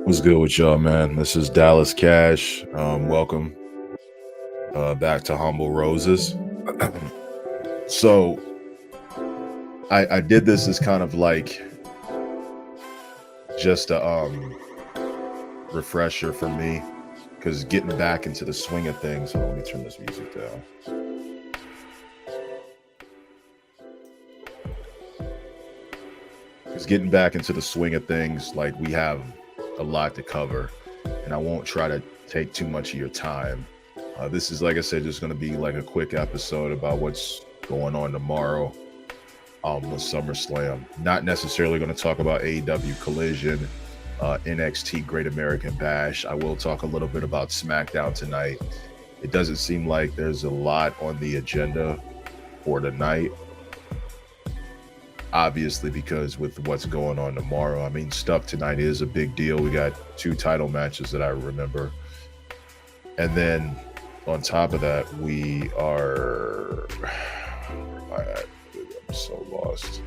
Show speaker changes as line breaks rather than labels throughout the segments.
What's good with y'all, man? This is Dallas Cash. Welcome back to Humble Roses. So I did this as kind of like just a refresher for me, because getting back into the swing of things. Hold on, let me turn this music down. Because getting back into the swing of things, like, we have a lot to cover, and I won't try to take too much of your time. This is, like I said, just going to be like a quick episode about what's going on tomorrow with SummerSlam. Not necessarily going to talk about AEW Collision, NXT Great American Bash. I will talk a little bit about SmackDown tonight. It doesn't seem like there's a lot on the agenda for tonight, obviously, because with what's going on tomorrow. I mean, stuff tonight is a big deal. We got 2 title matches that I remember. And then on top of that, we are... Where am I at? I'm so lost.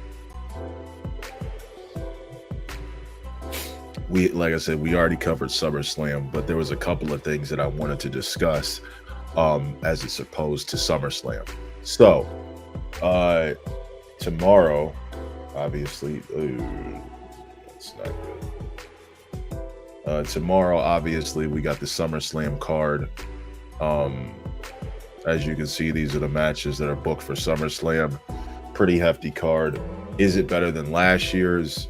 Like I said, we already covered SummerSlam, but there was a couple of things that I wanted to discuss as it's opposed to SummerSlam. So, tomorrow, obviously, that's not good. Tomorrow, obviously, we got the SummerSlam card. As you can see, these are the matches that are booked for SummerSlam. Pretty hefty card. Is it better than last year's?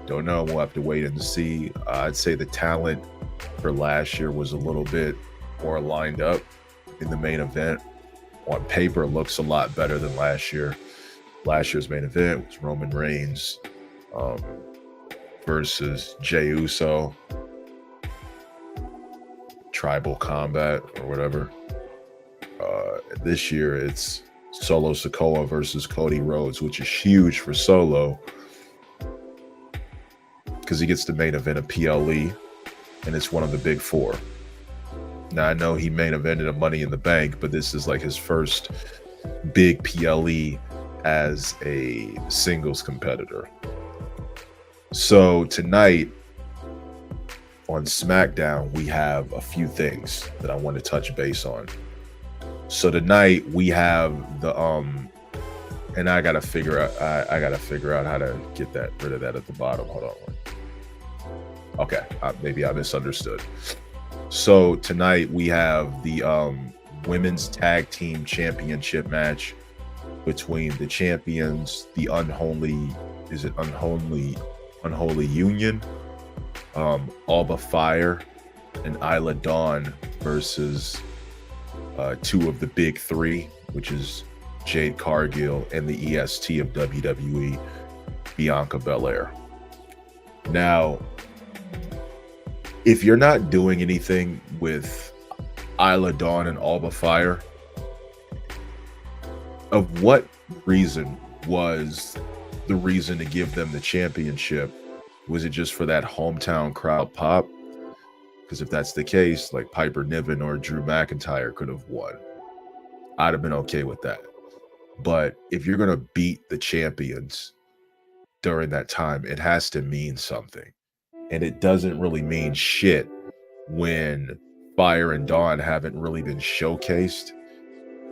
Don't know. We'll have to wait and see. I'd say the talent for last year was a little bit more lined up in the main event. On paper, looks a lot better than last year. Last year's main event was Roman Reigns versus Jey Uso. Tribal Combat or whatever. This year it's Solo Sikoa versus Cody Rhodes, which is huge for Solo because he gets the main event of PLE, and it's one of the big 4. Now, I know he main evented a Money in the Bank, but this is like his first big PLE as a singles competitor. So tonight on SmackDown, we have a few things that I want to touch base on. So tonight we have the and I gotta figure out how to get rid of that at the bottom. Hold on. Okay, maybe I misunderstood. So tonight we have the women's tag team championship match between the champions, the unholy union, Alba Fire and Isla Dawn versus 2 of the big 3, which is Jade Cargill and the EST of WWE, Bianca Belair. Now, if you're not doing anything with Isla Dawn and Alba Fire, of what reason was the reason to give them the championship? Was it just for that hometown crowd pop? Because if that's the case, like, Piper Niven or Drew McIntyre could have won. I'd have been okay with that. But if you're going to beat the champions during that time, it has to mean something. And it doesn't really mean shit when Fire and Dawn haven't really been showcased,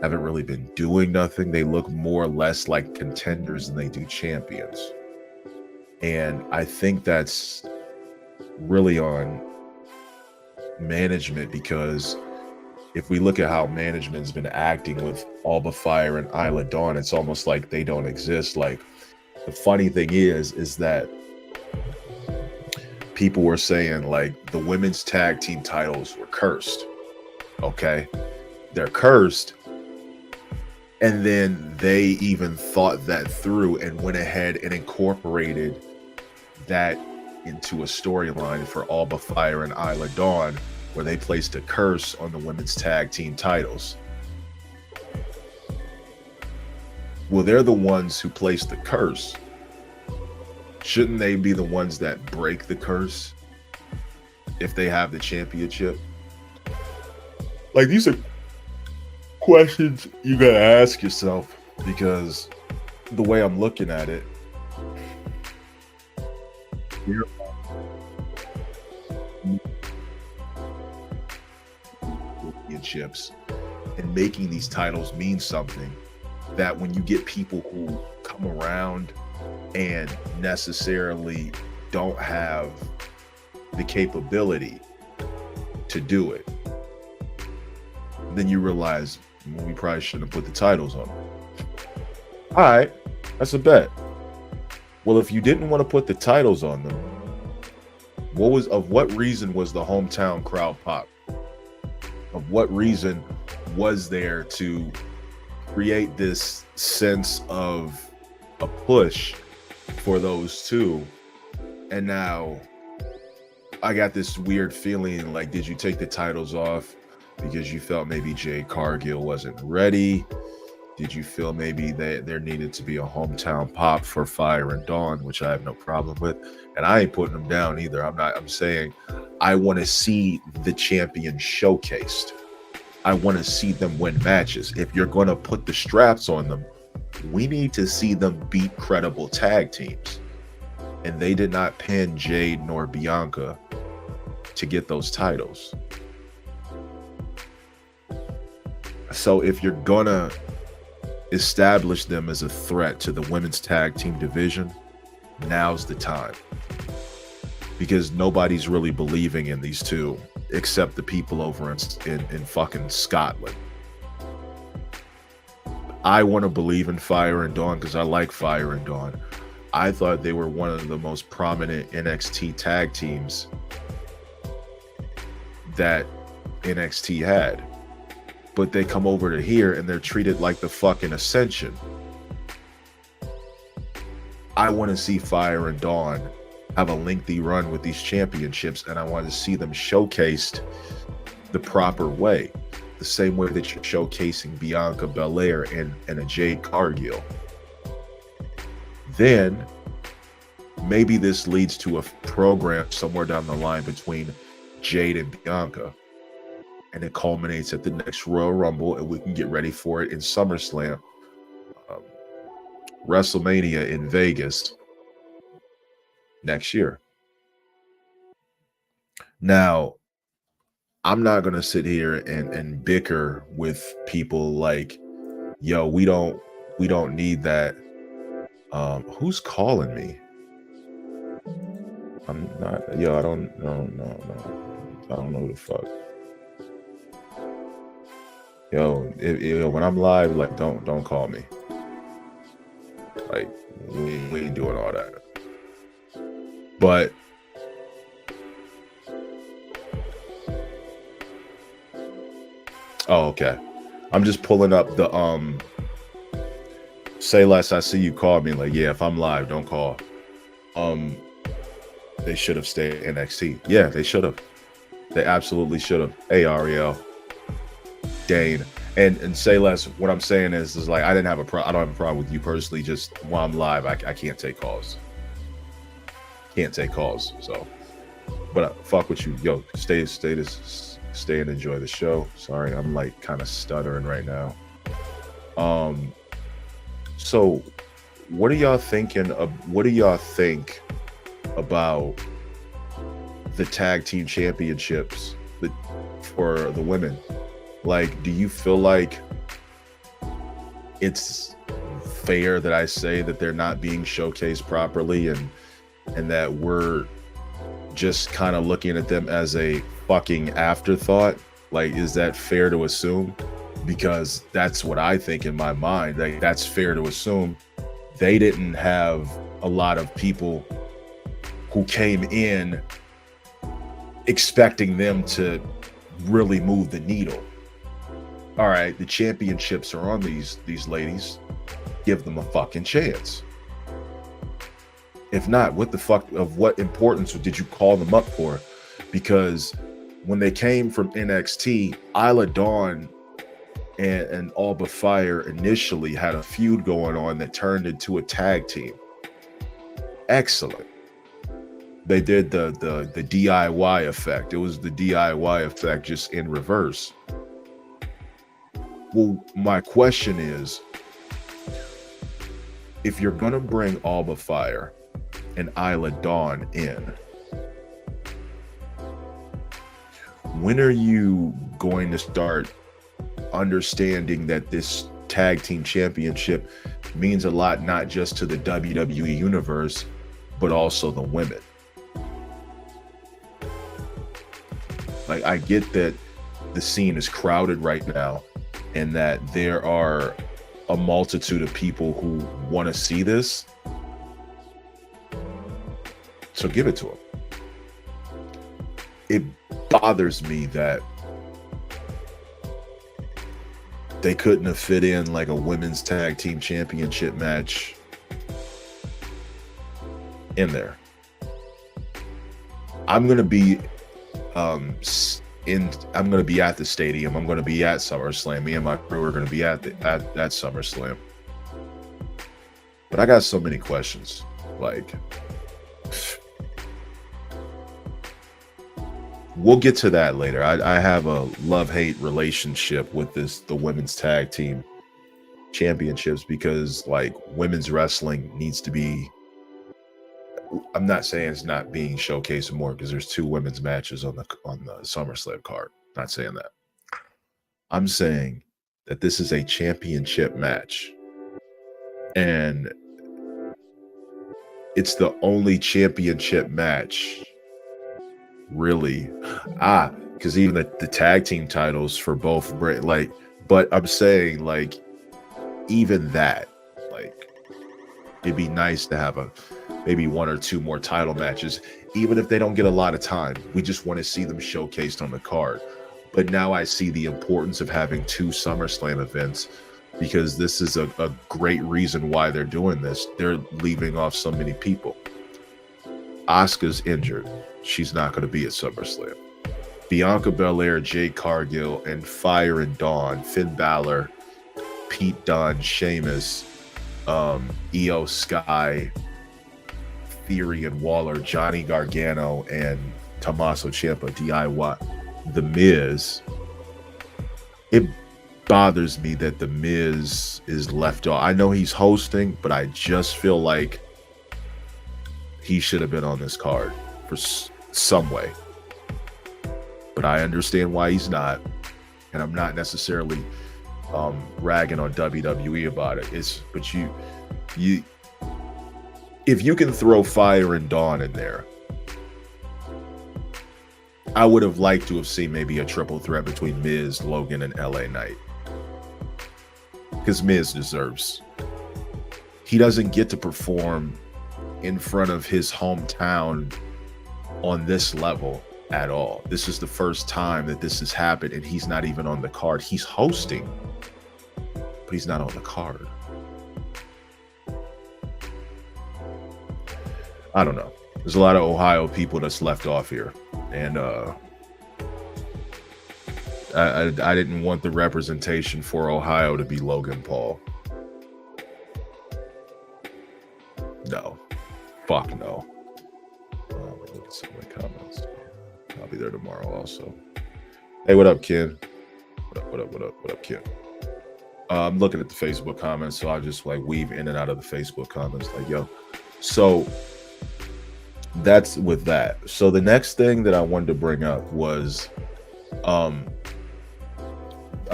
haven't really been doing nothing. They look more or less like contenders than they do champions. And I think that's really on management, because if we look at how management's been acting with Alba Fire and Isla Dawn, it's almost like they don't exist. Like, the funny thing is that people were saying, like, the women's tag team titles were cursed. Okay, they're cursed. And then they even thought that through and went ahead and incorporated that into a storyline for Alba Fire and Isla Dawn, where they placed a curse on the women's tag team titles. Well, they're the ones who placed the curse. Shouldn't they be the ones that break the curse if they have the championship? Like, these are questions you gotta ask yourself, because the way I'm looking at it, championships and making these titles mean something, that when you get people who come around and necessarily don't have the capability to do it, then you realize we probably shouldn't have put the titles on them. All right, that's a bet. Well, if you didn't want to put the titles on them, what reason was the hometown crowd pop? Of what reason was there to create this sense of a push for those two? And now I got this weird feeling like, did you take the titles off because you felt maybe Jade Cargill wasn't ready? Did you feel maybe that there needed to be a hometown pop for Fire and Dawn, which I have no problem with? And I ain't putting them down either. I'm saying I want to see the champion showcased. I want to see them win matches. If you're going to put the straps on them, we need to see them beat credible tag teams. And they did not pin Jade nor Bianca to get those titles. So if you're gonna establish them as a threat to the women's tag team division, now's the time. Because nobody's really believing in these two except the people over in fucking Scotland. I want to believe in Fire and Dawn because I like Fire and Dawn. I thought they were one of the most prominent NXT tag teams that NXT had. But they come over to here and they're treated like the fucking Ascension. I want to see Fire and Dawn have a lengthy run with these championships, and I want to see them showcased the proper way, the same way that you're showcasing Bianca Belair and a Jade Cargill. Then maybe this leads to a program somewhere down the line between Jade and Bianca, and it culminates at the next Royal Rumble, and we can get ready for it in SummerSlam, WrestleMania in Vegas next year. Now, I'm not going to sit here and bicker with people like, yo, we don't need that. Who's calling me? I'm not, yo, I don't know. I don't know who the fuck. Yo, when I'm live, like, don't call me. Like, we ain't doing all that. But oh, okay. I'm just pulling up the say less. I see you called me. Like, yeah, if I'm live, don't call. They should have stayed NXT. Yeah, they should have. They absolutely should have. Hey, Ariel, Dane, and say less. What I'm saying is like, I don't have a problem with you personally. Just while I'm live, I can't take calls. Can't take calls. So, but fuck with you, yo. Stay and enjoy the show. Sorry, I'm like kind of stuttering right now. So what do y'all thinking of? What do y'all think about the tag team championships for the women? Like, do you feel like it's fair that I say that they're not being showcased properly, and that we're just kind of looking at them as a fucking afterthought? Like, is that fair to assume? Because that's what I think in my mind. Like, that's fair to assume. They didn't have a lot of people who came in expecting them to really move the needle. All right, the championships are on these ladies. Give them a fucking chance. If not, what the fuck, of what importance did you call them up for? Because when they came from NXT, Isla Dawn and Alba Fire initially had a feud going on that turned into a tag team. Excellent. They did the DIY effect. It was the DIY effect just in reverse. Well, my question is, if you're gonna bring Alba Fire and Isla Dawn in, when are you going to start understanding that this tag team championship means a lot, not just to the WWE universe, but also the women. Like, I get that the scene is crowded right now and that there are a multitude of people who want to see this. So give it to them. It bothers me that they couldn't have fit in like a women's tag team championship match in there. I'm gonna be I'm gonna be at the stadium. I'm gonna be at SummerSlam. Me and my crew are gonna be at SummerSlam. But I got so many questions. Like, we'll get to that later. I have a love-hate relationship with the women's tag team championships, because like women's wrestling needs to be, I'm not saying it's not being showcased more, because there's 2 women's matches on the SummerSlam card. Not saying that. I'm saying that this is a championship match, and it's the only championship match, really. Because even the tag team titles for both, like, but I'm saying, like, even that, like, it'd be nice to have maybe 1 or 2 more title matches, even if they don't get a lot of time. We just want to see them showcased on the card. But now I see the importance of having 2 SummerSlam events, because this is a great reason why they're doing this. They're leaving off so many people. Asuka's injured. She's not going to be at SummerSlam. Bianca Belair, Jade Cargill, and Fire and Dawn, Finn Balor, Pete Dunne, Sheamus, Io Sky, Theory and Waller, Johnny Gargano, and Tommaso Ciampa, DIY. The Miz. It bothers me that The Miz is left off. I know he's hosting, but I just feel like he should have been on this card for some way. But I understand why he's not, and I'm not necessarily ragging on WWE about it. But you if you can throw Fire and Dawn in there, I would have liked to have seen maybe a triple threat between Miz, Logan, and LA Knight, because Miz deserves. He doesn't get to perform in front of his hometown on this level at all. This is the first time that this has happened, and he's not even on the card. He's hosting, but he's not on the card. I don't know. There's a lot of Ohio people that's left off here, and I didn't want the representation for Ohio to be Logan Paul. No. Fuck no. Look at some of the comments. I'll be there tomorrow also. Hey, what up, Ken? What up, Ken? I'm looking at the Facebook comments, so I'll just like weave in and out of the Facebook comments. Like, yo. So that's with that. So the next thing that I wanted to bring up was, I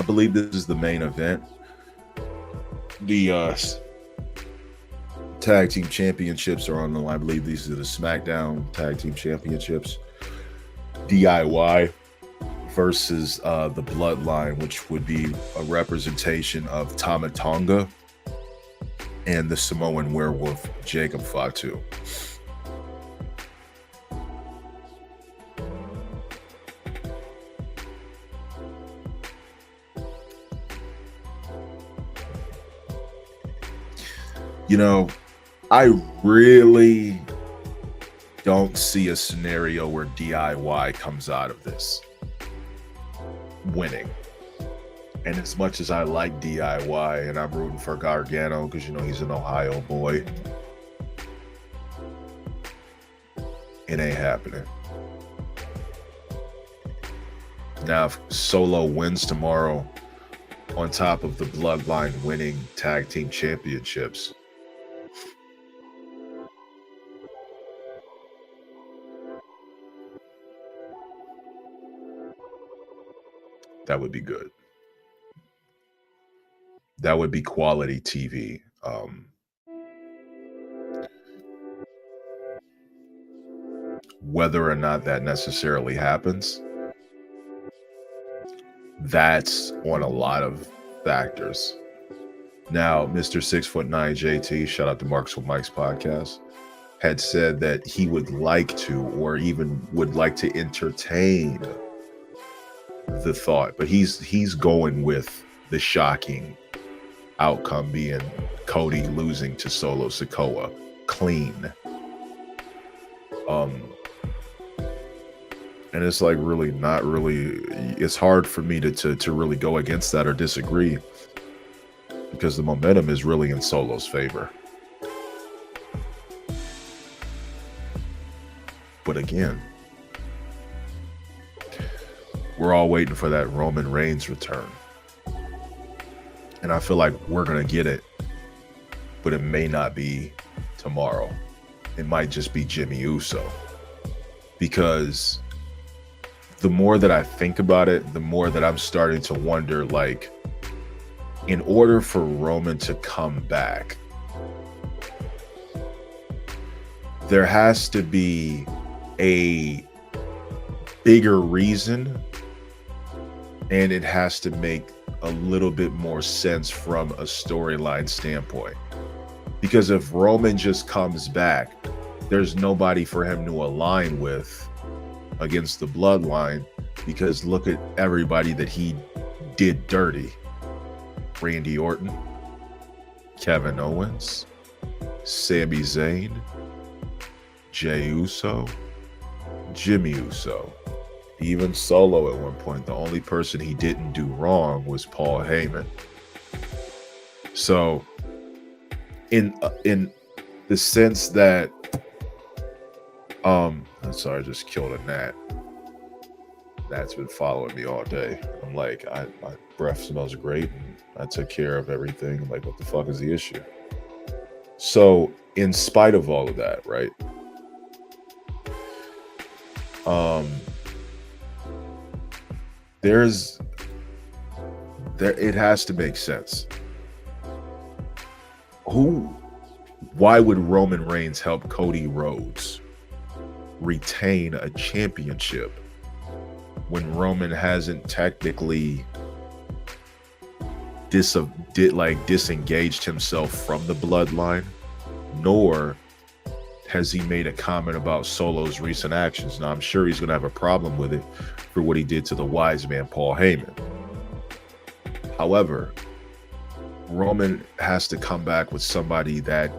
believe this is the main event. The tag team championships are on the line. I believe these are the SmackDown tag team championships. DIY versus the Bloodline, which would be a representation of Tama Tonga and the Samoan werewolf Jacob Fatu. You know, I really don't see a scenario where DIY comes out of this winning. And as much as I like DIY and I'm rooting for Gargano because, you know, he's an Ohio boy, it ain't happening. Now, if Solo wins tomorrow on top of the Bloodline winning tag team championships, that would be good. That would be quality TV. Whether or not that necessarily happens, that's on a lot of factors. Now, Mr. 6'9" JT, shout out to Marks with Mike's podcast, had said that he would like to, or even would like to entertain the thought, but he's going with the shocking outcome being Cody losing to Solo Sikoa clean. And it's like really not really, it's hard for me to really go against that or disagree, because the momentum is really in Solo's favor. But again, we're all waiting for that Roman Reigns return. And I feel like we're going to get it, but it may not be tomorrow. It might just be Jimmy Uso. Because the more that I think about it, the more that I'm starting to wonder, like, in order for Roman to come back, there has to be a bigger reason, and it has to make a little bit more sense from a storyline standpoint. Because if Roman just comes back, there's nobody for him to align with against the bloodline, because look at everybody that he did dirty. Randy Orton, Kevin Owens, Sami Zayn, Jey Uso, Jimmy Uso, even Solo at one point. The only person he didn't do wrong was Paul Heyman. So in the sense that I'm sorry, I just killed a gnat. That's been following me all day. I'm like, my breath smells great, and I took care of everything. I'm like, what the fuck is the issue? So in spite of all of that, right? It has to make sense. Why would Roman Reigns help Cody Rhodes retain a championship when Roman hasn't technically disengaged himself from the bloodline, nor has he made a comment about Solo's recent actions? Now, I'm sure he's going to have a problem with it for what he did to the wise man, Paul Heyman. However, Roman has to come back with somebody that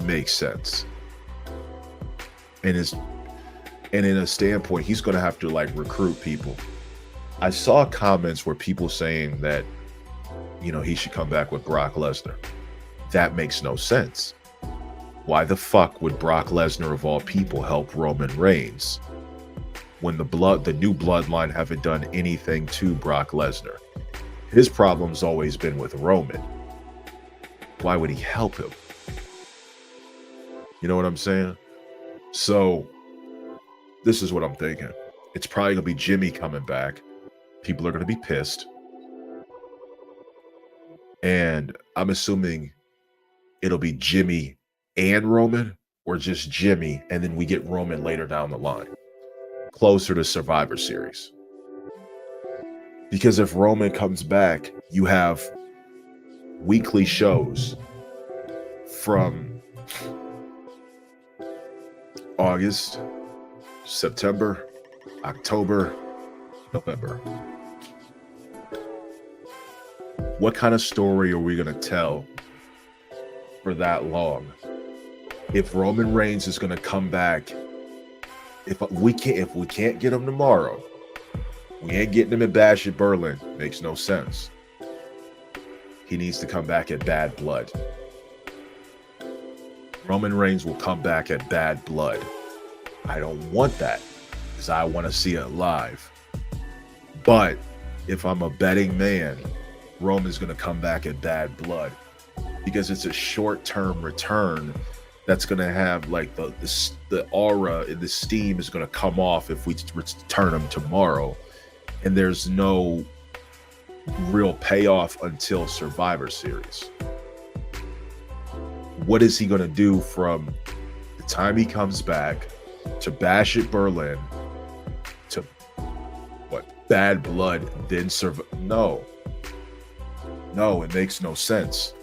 makes sense. And in a standpoint, he's going to have to like recruit people. I saw comments where people saying that, he should come back with Brock Lesnar. That makes no sense. Why the fuck would Brock Lesnar of all people help Roman Reigns when the new bloodline haven't done anything to Brock Lesnar? His problem's always been with Roman. Why would he help him? You know what I'm saying? So this is what I'm thinking. It's probably going to be Jimmy coming back. People are going to be pissed. And I'm assuming it'll be Jimmy and Roman, or just Jimmy, and then we get Roman later down the line, closer to Survivor Series. Because if Roman comes back, you have weekly shows from August, September, October, November. What kind of story are we going to tell for that long? If Roman Reigns is going to come back, if we can't get him tomorrow, we ain't getting him at Bash at Berlin. Makes no sense. He needs to come back at Bad Blood. Roman Reigns will come back at Bad Blood. I don't want that, because I want to see it live. But if I'm a betting man, Roman's going to come back at Bad Blood, because it's a short-term return that's going to have like the aura and the steam is going to come off if we return him tomorrow. And there's no real payoff until Survivor Series. What is he going to do from the time he comes back to Bash at Berlin to what, Bad Blood, then No, it makes no sense.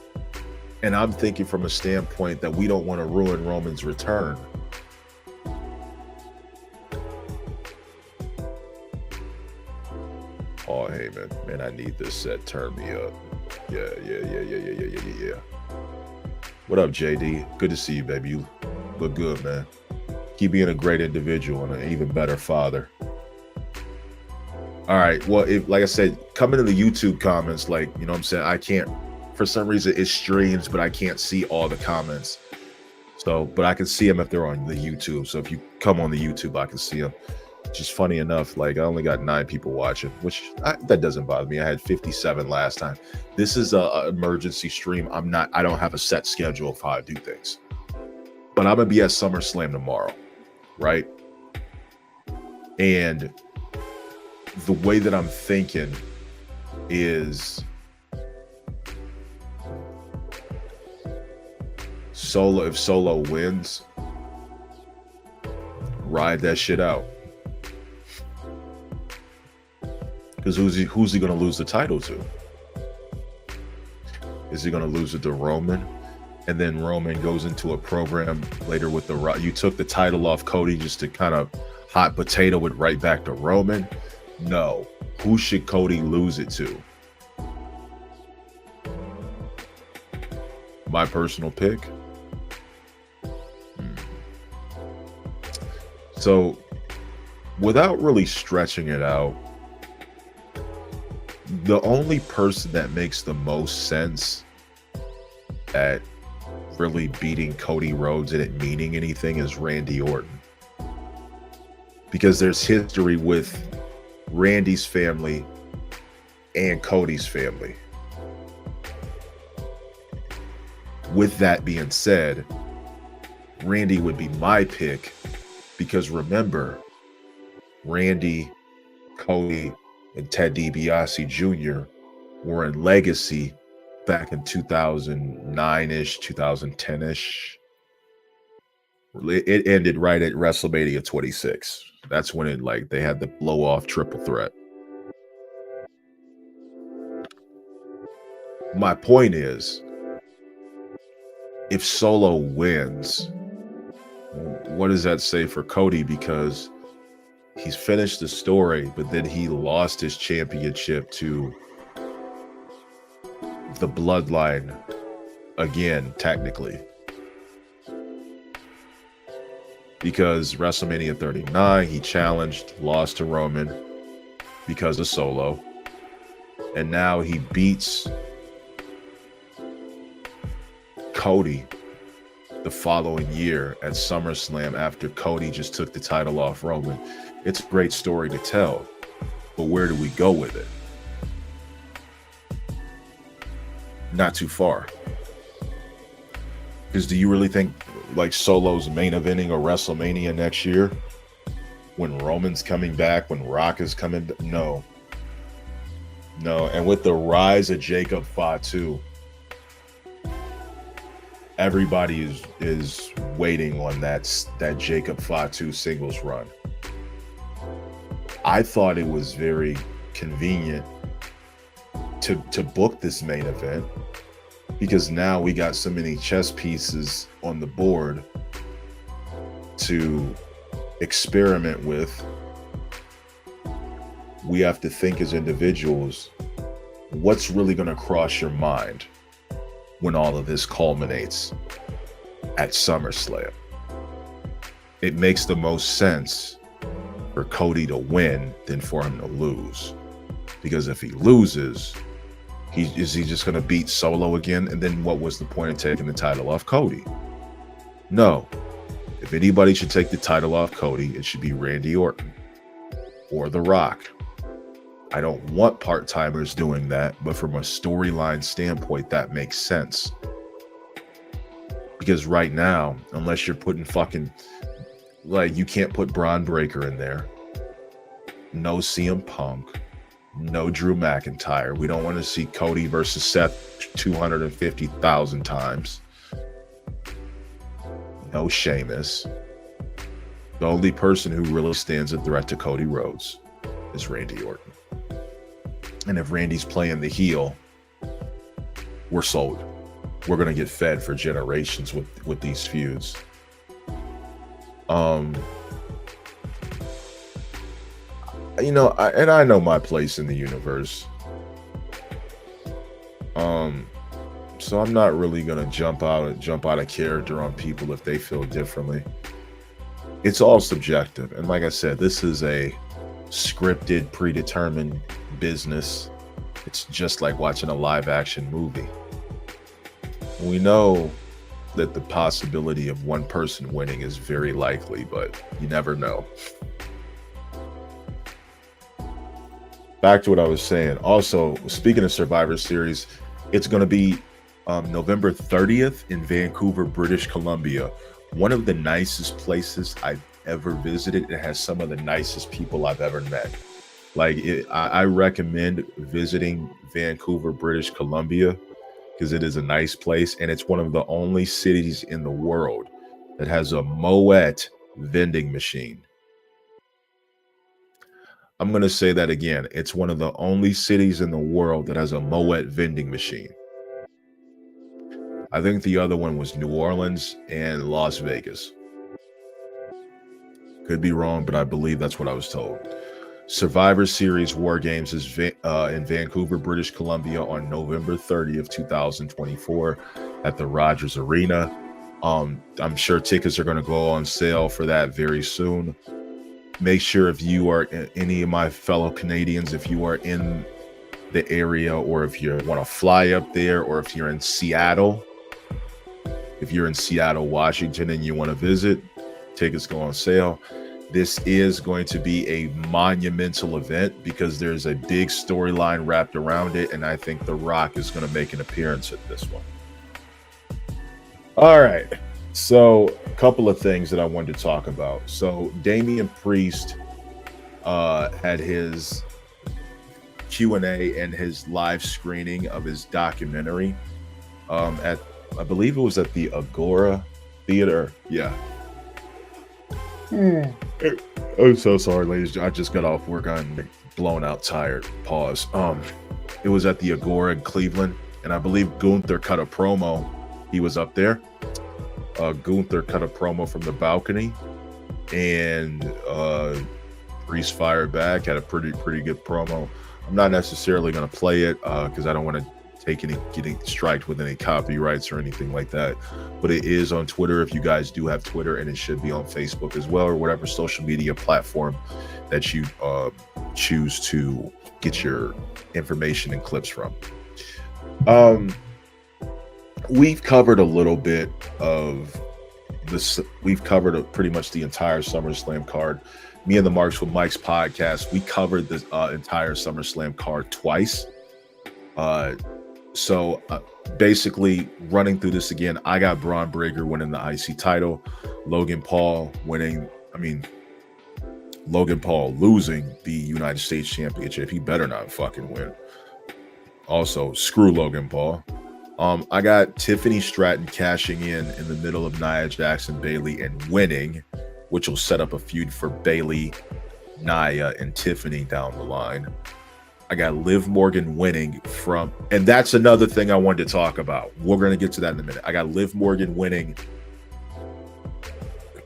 And I'm thinking from a standpoint that we don't want to ruin Roman's return. Oh, hey, man, I need this set. Turn me up. Yeah. What up, JD? Good to see you, baby. You look good, man. Keep being a great individual and an even better father. All right. Well, like I said, come into the YouTube comments. Like, you know what I'm saying? I can't, for some reason, it streams, but I can't see all the comments. So, but I can see them if they're on the YouTube. So if you come on the YouTube, I can see them. Just funny enough, like I only got 9 people watching, which that doesn't bother me. I had 57 last time. This is a emergency stream. I don't have a set schedule of how I do things, but I'm gonna be at SummerSlam tomorrow, right? And the way that I'm thinking is if Solo wins, ride that shit out. Because who's he going to lose the title to? Is he going to lose it to Roman? And then Roman goes into a program later with the Rock. You took the title off Cody just to kind of hot potato it right back to Roman? No. Who should Cody lose it to? My personal pick? So, without really stretching it out, the only person that makes the most sense at really beating Cody Rhodes and it meaning anything is Randy Orton. Because there's history with Randy's family and Cody's family. With that being said, Randy would be my pick because remember, Randy, Cody, and Ted DiBiase Jr. were in Legacy back in 2009-ish, 2010-ish. It ended right at WrestleMania 26. That's when they had the blow-off triple threat. My point is, if Solo wins, what does that say for Cody? Because he's finished the story, but then he lost his championship to the Bloodline again, technically. Because WrestleMania 39, he challenged, lost to Roman because of Solo. And now he beats Cody the following year at SummerSlam after Cody just took the title off Roman. It's a great story to tell, but where do we go with it? Not too far. Because do you really think Solo's main eventing or WrestleMania next year? When Roman's coming back, when Rock is coming? No. And with the rise of Jacob Fatu, everybody is waiting on that Jacob Fatu singles run. I thought it was very convenient to book this main event because now we got so many chess pieces on the board to experiment with. We have to think as individuals, what's really going to cross your mind when all of this culminates at SummerSlam? It makes the most sense for Cody to win than for him to lose. Because if he loses, is he just going to beat Solo again? And then what was the point of taking the title off Cody? No. If anybody should take the title off Cody, it should be Randy Orton or The Rock. I don't want part-timers doing that, but from a storyline standpoint, that makes sense. Because right now, unless you're putting you can't put Braun Breaker in there. No CM Punk. No Drew McIntyre. We don't want to see Cody versus Seth 250,000 times. No Sheamus. The only person who really stands a threat to Cody Rhodes is Randy Orton. And if Randy's playing the heel, we're sold. We're going to get fed for generations with these feuds. You know, I know my place in the universe. So I'm not really gonna jump out of character on people if they feel differently. It's all subjective, and like I said, this is a scripted, predetermined business. It's just like watching a live action movie. We know that the possibility of one person winning is very likely, but you never know. Back to what I was saying. Also, speaking of Survivor Series, it's going to be November 30th in Vancouver, British Columbia. One of the nicest places I've ever visited. It has some of the nicest people I've ever met. Like, I recommend visiting Vancouver, British Columbia, because it is a nice place, and it's one of the only cities in the world that has a Moet vending machine. I'm going to say that again. It's one of the only cities in the world that has a Moet vending machine. I think the other one was New Orleans and Las Vegas. Could be wrong, but I believe that's what I was told. Survivor Series War Games is in Vancouver, British Columbia on November 30th, 2024 at the Rogers Arena. I'm sure tickets are going to go on sale for that very soon. Make sure if you are any of my fellow Canadians, if you are in the area, or if you want to fly up there, or if you're in Seattle, Washington, and you want to visit, tickets go on sale. This is going to be a monumental event because there's a big storyline wrapped around it, and I think The Rock is going to make an appearance at this one. All right. So a couple of things that I wanted to talk about. So Damian Priest had his Q&A and his live screening of his documentary at, I believe it was at the Agora Theater. Yeah. I'm so sorry, ladies. I just got off work. I'm blown out tired. Pause. It was at the Agora in Cleveland, and I believe Gunther cut a promo. He was up there. Gunther cut a promo from the balcony, and Priest fired back, had a pretty good promo. I'm not necessarily going to play it because I don't want to getting striked with any copyrights or anything like that, but it is on Twitter if you guys do have Twitter, and it should be on Facebook as well, or whatever social media platform that you choose to get your information and clips from. We've covered a little bit of this. We've covered pretty much the entire SummerSlam card. Me and the Marks with Mike's podcast, we covered the entire SummerSlam card twice. So basically, running through this again, I got Braun Breaker winning the IC title, Logan Paul losing the United States Championship. He better not fucking win. Also, screw Logan Paul. I got Tiffany Stratton cashing in the middle of Nia Jax and Bayley and winning, which will set up a feud for Bayley, Nia, and Tiffany down the line. I got Liv Morgan winning and that's another thing I wanted to talk about. We're going to get to that in a minute. I got Liv Morgan winning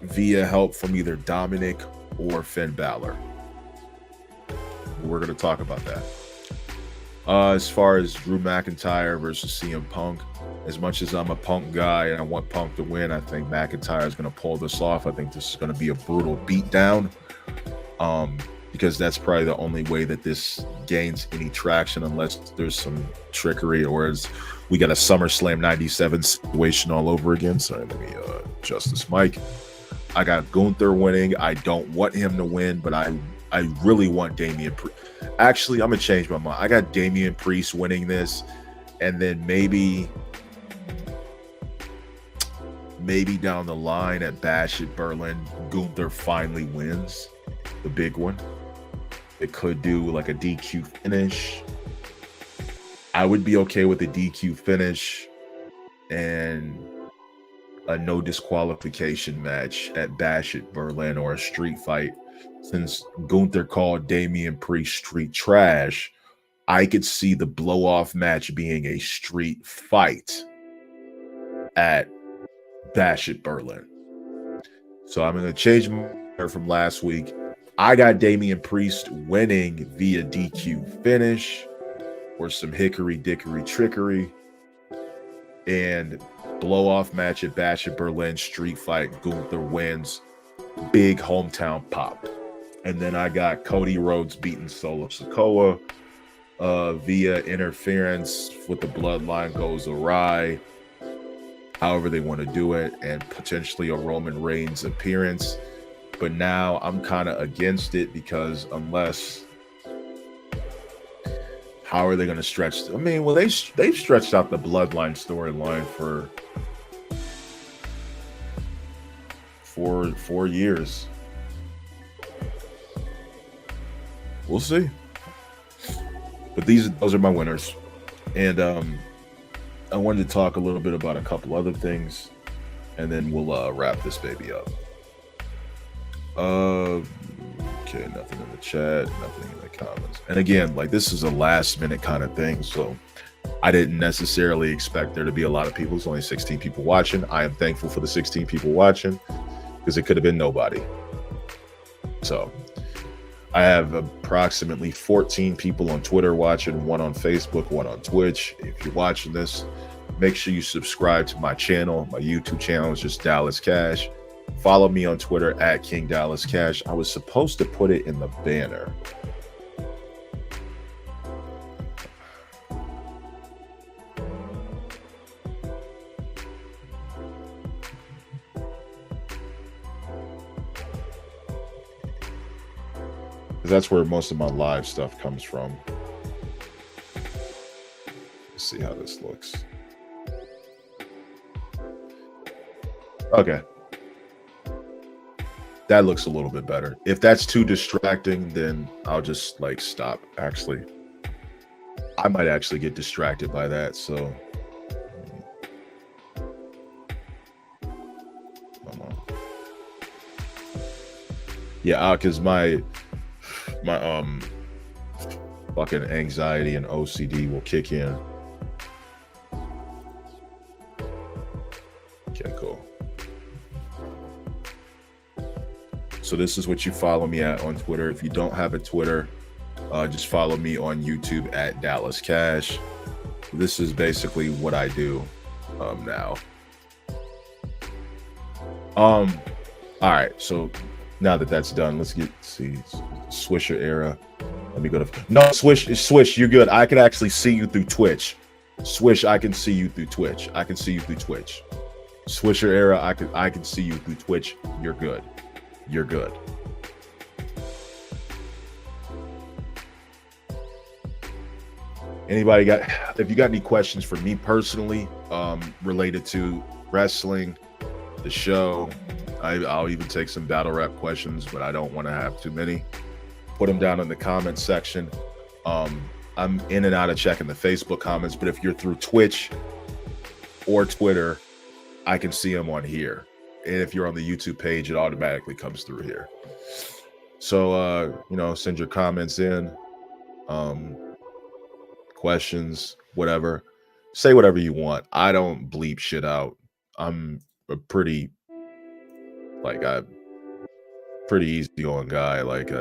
via help from either Dominic or Finn Balor. We're going to talk about that. As far as Drew McIntyre versus CM Punk, as much as I'm a Punk guy and I want Punk to win, I think McIntyre is going to pull this off. I think this is going to be a brutal beatdown. Because that's probably the only way that this gains any traction, unless there's some trickery, or as we got a SummerSlam 97 situation all over again. Sorry, let me adjust this mic. I got Gunther winning. I don't want him to win, but I really want Damian Priest. Actually, I'm going to change my mind. I got Damian Priest winning this, and then maybe down the line at Bash at Berlin, Gunther finally wins the big one. It could do like a DQ finish. I would be okay with a DQ finish and a no disqualification match at Bash at Berlin or a street fight. Since Gunther called Damian Priest street trash, I could see the blow off match being a street fight at Bash at Berlin. So I'm going to change my from last week. I got Damian Priest winning via DQ finish or some hickory dickory trickery, and blow off match at Bash at Berlin, street fight, Gunther wins, big hometown pop. And then I got Cody Rhodes beating Solo Sikoa via interference with the bloodline goes awry, however they want to do it, and potentially a Roman Reigns appearance. But now I'm kind of against it because unless, how are they going to stretch? I mean, well, they've stretched out the bloodline storyline for 4 years. We'll see. But those are my winners. And I wanted to talk a little bit about a couple other things, and then we'll wrap this baby up. Okay, nothing in the chat, nothing in the comments. And again, like, this is a last minute kind of thing, so I didn't necessarily expect there to be a lot of people. There's only 16 people watching. I am thankful for the 16 people watching because it could have been nobody. So I have approximately 14 people on Twitter watching, 1 on Facebook, 1 on Twitch. If you're watching this, make sure you subscribe to my channel. My YouTube channel is just Dallas Cash. Follow me on Twitter at King Dallas Cash. I was supposed to put it in the banner. That's where most of my live stuff comes from. Let's see how this looks. Okay. That looks a little bit better. If that's too distracting, then I'll just like stop. Actually, I might actually get distracted by that. So hold on. Yeah, because my fucking anxiety and OCD will kick in. Okay, cool. So this is what you follow me at on Twitter. If you don't have a Twitter, just follow me on YouTube at Dallas Cash. This is basically what I do now. All right, so now that that's done, let's see Swisher era. Let me go to no Swish. You're good. I can actually see you through Twitch. Swish, I can see you through Twitch. I can see you through Twitch. Swisher era, I can see you through Twitch. You're good. You're good. Anybody if you got any questions for me personally, related to wrestling, the show, I'll even take some battle rap questions, but I don't want to have too many. Put them down in the comments section. I'm in and out of checking the Facebook comments, but if you're through Twitch or Twitter, I can see them on here. And if you're on the YouTube page, it automatically comes through here. So, send your comments in, questions, whatever. Say whatever you want. I don't bleep shit out. I'm a pretty easygoing guy. Like,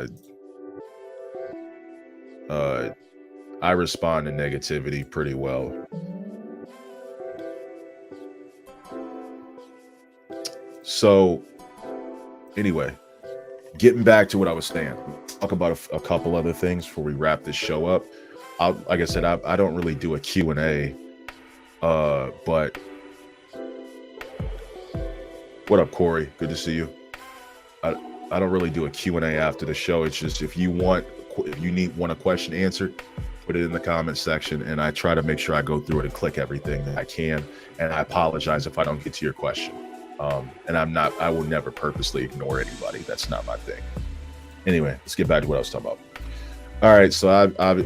I respond to negativity pretty well. So anyway, getting back to what I was saying, talk about a couple other things before we wrap this show up. Like I said, I don't really do a Q&A, but what up, Corey? Good to see you. I don't really do a Q&A after the show. It's just if you want a question answered, put it in the comment section, and I try to make sure I go through it and click everything that I can. And I apologize if I don't get to your question. And I will never purposely ignore anybody. That's not my thing. Anyway, let's get back to what I was talking about. All right, so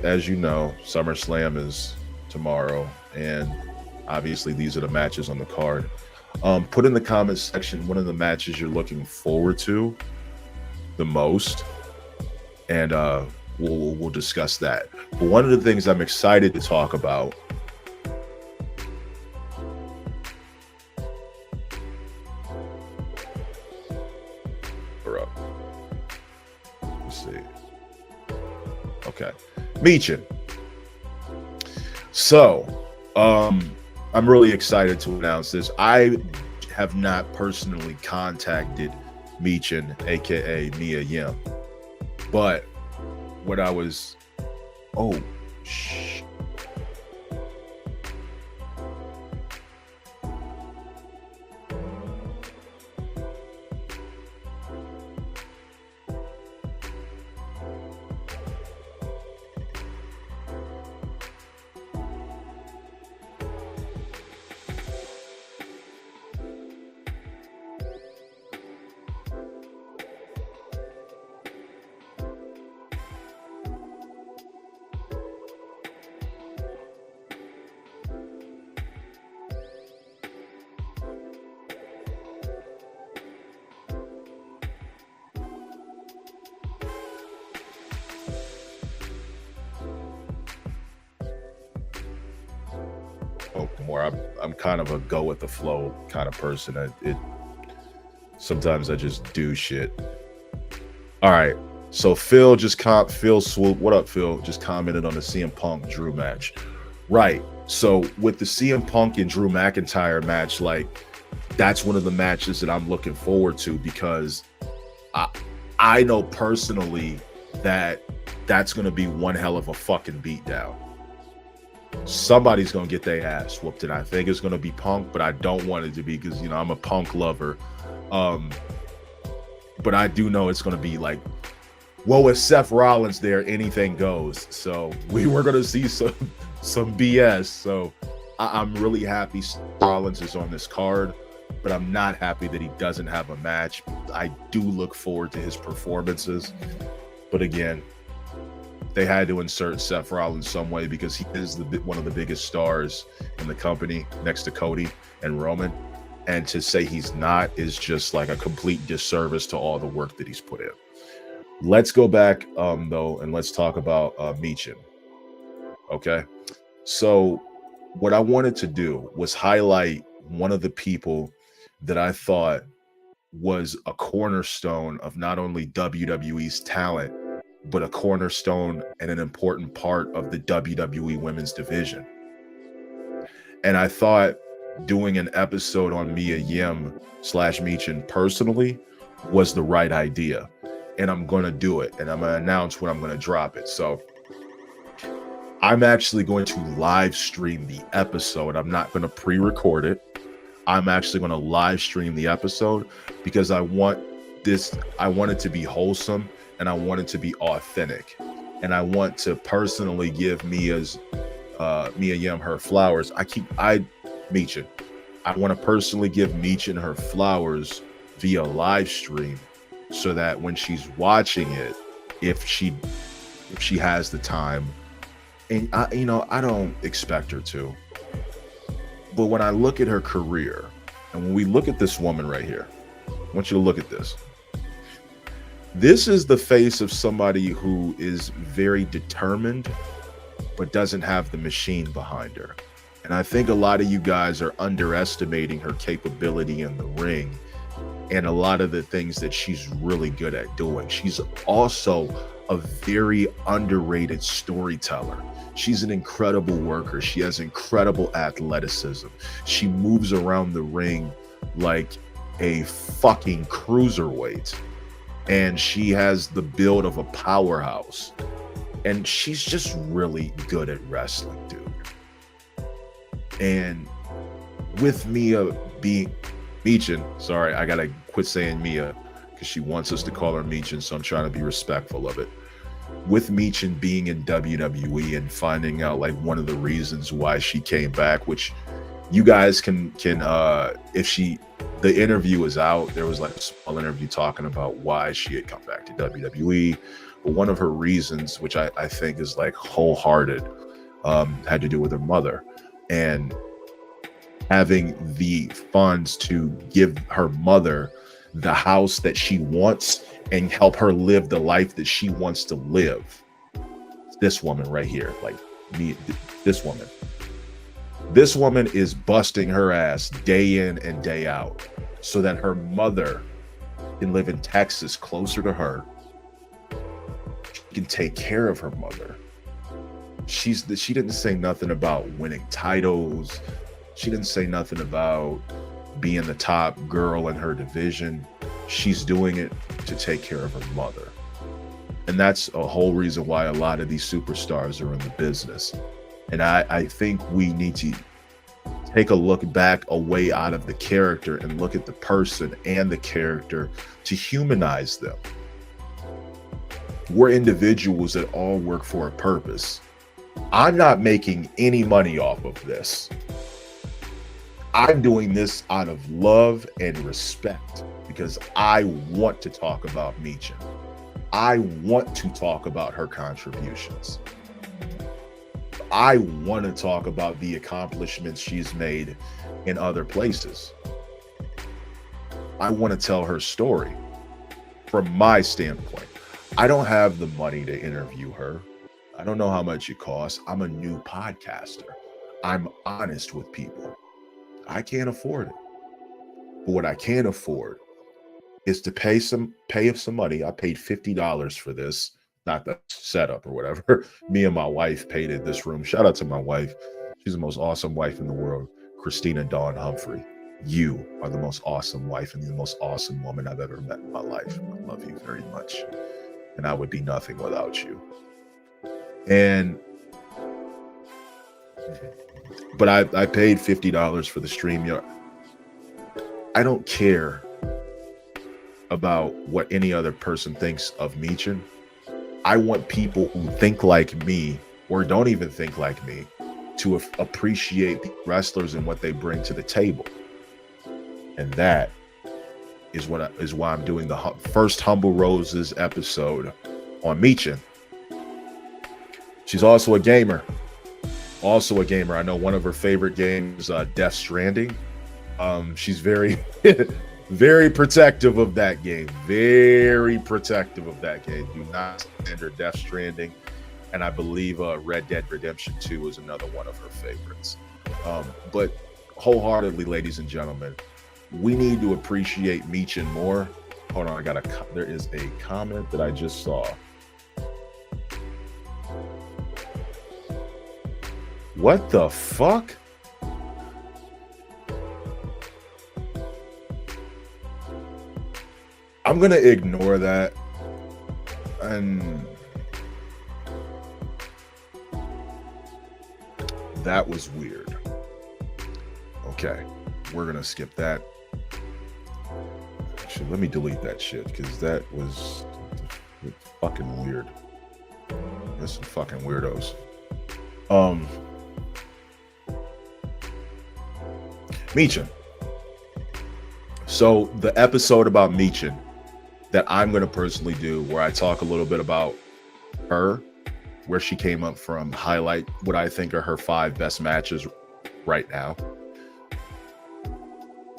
as you know, SummerSlam is tomorrow, and obviously these are the matches on the card. Put in the comments section one of the matches you're looking forward to the most, and we'll discuss that. But one of the things I'm excited to talk about. Let's see. Okay, Michin. So, I'm really excited to announce this. I have not personally contacted Michin, aka Mia Yim, but what I was, oh, shh. More. I'm kind of a go with the flow kind of person. It sometimes I just do shit. All right. So Phil Swoop. What up, Phil? Just commented on the CM Punk Drew match. Right. So with the CM Punk and Drew McIntyre match, like that's one of the matches that I'm looking forward to because I know personally that that's going to be one hell of a fucking beatdown. Somebody's gonna get their ass whooped, and I think it's gonna be Punk, but I don't want it to be because I'm a Punk lover. But I do know it's gonna be like, well, with Seth Rollins there, anything goes. So we're gonna see some BS. So I'm really happy Seth Rollins is on this card, but I'm not happy that he doesn't have a match. I do look forward to his performances, but again, they had to insert Seth Rollins some way because he is one of the biggest stars in the company next to Cody and Roman. And to say he's not is just like a complete disservice to all the work that he's put in. Let's go back, though, and let's talk about Michin. Okay. So what I wanted to do was highlight one of the people that I thought was a cornerstone of not only WWE's talent, but a cornerstone and an important part of the WWE women's division. And I thought doing an episode on Mia Yim / Michin personally was the right idea. And I'm going to do it. And I'm going to announce when I'm going to drop it. So I'm actually going to live stream the episode. I'm not going to pre-record it. I'm actually going to live stream the episode because I want it to be wholesome. And I want it to be authentic. And I want to personally give Mia Yim her flowers. Michin. I want to personally give Michin her flowers via live stream so that when she's watching it, if she has the time, and I don't expect her to, but when I look at her career, and when we look at this woman right here, I want you to look at this. This is the face of somebody who is very determined, but doesn't have the machine behind her. And I think a lot of you guys are underestimating her capability in the ring and a lot of the things that she's really good at doing. She's also a very underrated storyteller. She's an incredible worker. She has incredible athleticism. She moves around the ring like a fucking cruiserweight. And she has the build of a powerhouse. And she's just really good at wrestling, dude. And with Mia being Michin, sorry, I gotta quit saying Mia because she wants us to call her Michin, so I'm trying to be respectful of it. With Michin being in WWE and finding out like one of the reasons why she came back, which you guys can the interview is out. There was like a small interview talking about why she had come back to WWE, But one of her reasons, which I think is like wholehearted, had to do with her mother and having the funds to give her mother the house that she wants and help her live the life that she wants to live. This woman right here, like me, this woman is busting her ass day in and day out so that her mother can live in Texas closer to her. She can take care of her mother. She didn't say nothing about winning titles. She didn't say nothing about being the top girl in her division. She's doing it to take care of her mother. And that's a whole reason why a lot of these superstars are in the business. And I think we need to take a look back away out of the character and look at the person and the character to humanize them. We're individuals that all work for a purpose. I'm not making any money off of this. I'm doing this out of love and respect because I want to talk about Michin. I want to talk about her contributions. I want to talk about the accomplishments she's made in other places. I want to tell her story from my standpoint. I don't have the money to interview her. I don't know how much it costs. I'm a new podcaster. I'm honest with people. I can't afford it. But what I can afford is to pay some money. I paid $50 for this, not the setup or whatever. Me and my wife painted this room. Shout out to my wife. She's the most awesome wife in the world, Christina Dawn Humphrey. You are the most awesome wife and the most awesome woman I've ever met in my life. I love you very much. And I would be nothing without you. But I paid $50 for the StreamYard. I don't care about what any other person thinks of Michin. I want people who think like me or don't even think like me to appreciate wrestlers and what they bring to the table. And that is why I'm doing the first Humble Roses episode on Michin. She's also a gamer. I know one of her favorite games, Death Stranding. She's very, very protective of that game. Very protective of that game. Do not send her Death Stranding. And I believe Red Dead Redemption 2 is another one of her favorites. But wholeheartedly, ladies and gentlemen, we need to appreciate Michin more. Hold on, there is a comment that I just saw. What the fuck? I'm gonna ignore that. And that was weird. Okay, we're gonna skip that. Actually, let me delete that shit because that was fucking weird. There's some fucking weirdos. Michin. So the episode about Michin that I'm going to personally do, where I talk a little bit about her, where she came up from, highlight what I think are her 5 best matches right now.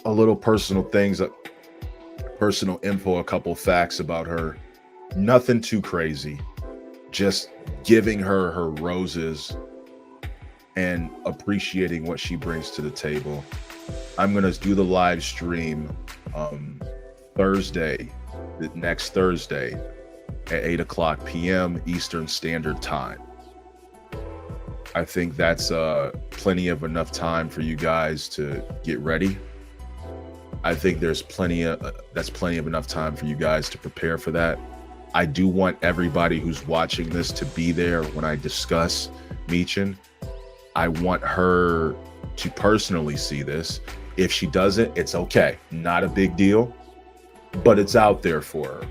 A little personal things, personal info, a couple facts about her. Nothing too crazy. Just giving her her roses and appreciating what she brings to the table. I'm going to do the live stream next Thursday at 8:00 p.m. Eastern Standard Time. I think that's plenty of enough time for you guys to get ready. I think that's plenty of enough time for you guys to prepare for that. I do want everybody who's watching this to be there when I discuss Michin. I want her to personally see this. If she doesn't, it's okay. Not a big deal, but it's out there for her.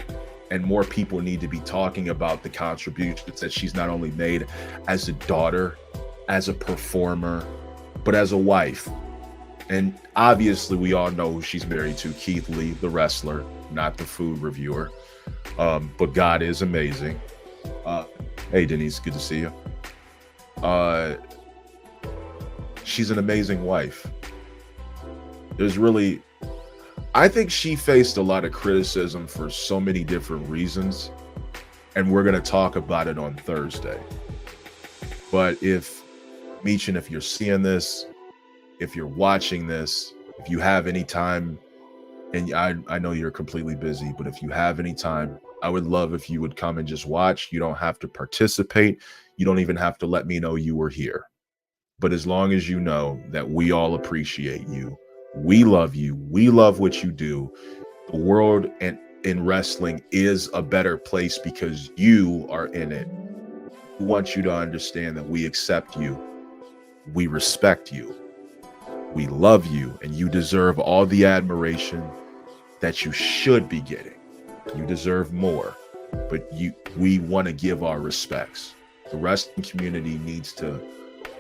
And more people need to be talking about the contributions that she's not only made as a daughter, as a performer, but as a wife. And obviously we all know who she's married to, Keith Lee, the wrestler, not the food reviewer. But God is amazing. Uh, hey, Denise, good to see you. Uh, she's an amazing wife. There's really, I think she faced a lot of criticism for so many different reasons, and we're going to talk about it on Thursday. But if, Michin, if you're seeing this, if you're watching this, if you have any time, and I know you're completely busy, but if you have any time, I would love if you would come and just watch. You don't have to participate. You don't even have to let me know you were here. But as long as you know that we all appreciate you, we love you, we love what you do. The world and in wrestling is a better place because you are in it. We want you to understand that we accept you, we respect you, we love you, and you deserve all the admiration that you should be getting. You deserve more, but we want to give our respects. The wrestling community needs to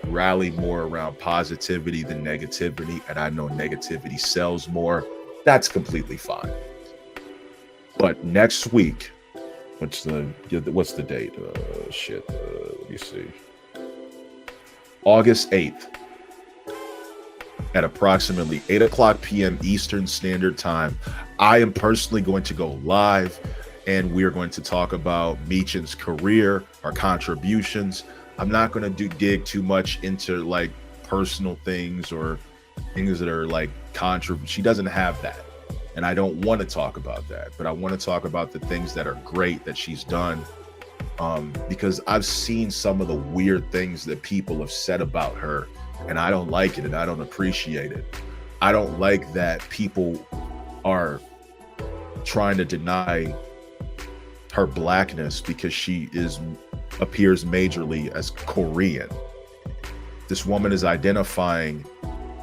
rally more around positivity than negativity, and I know negativity sells more. That's completely fine. But next week, what's the date? Let me see. August 8th at approximately 8 p.m. Eastern Standard Time, I am personally going to go live, and we're going to talk about Michin's career, our contributions. I'm not going to dig too much into like personal things or things that are like she doesn't have that. And I don't want to talk about that, but I want to talk about the things that are great that she's done. Because I've seen some of the weird things that people have said about her, and I don't like it and I don't appreciate it. I don't like that people are trying to deny her blackness because she appears majorly as Korean. This woman is identifying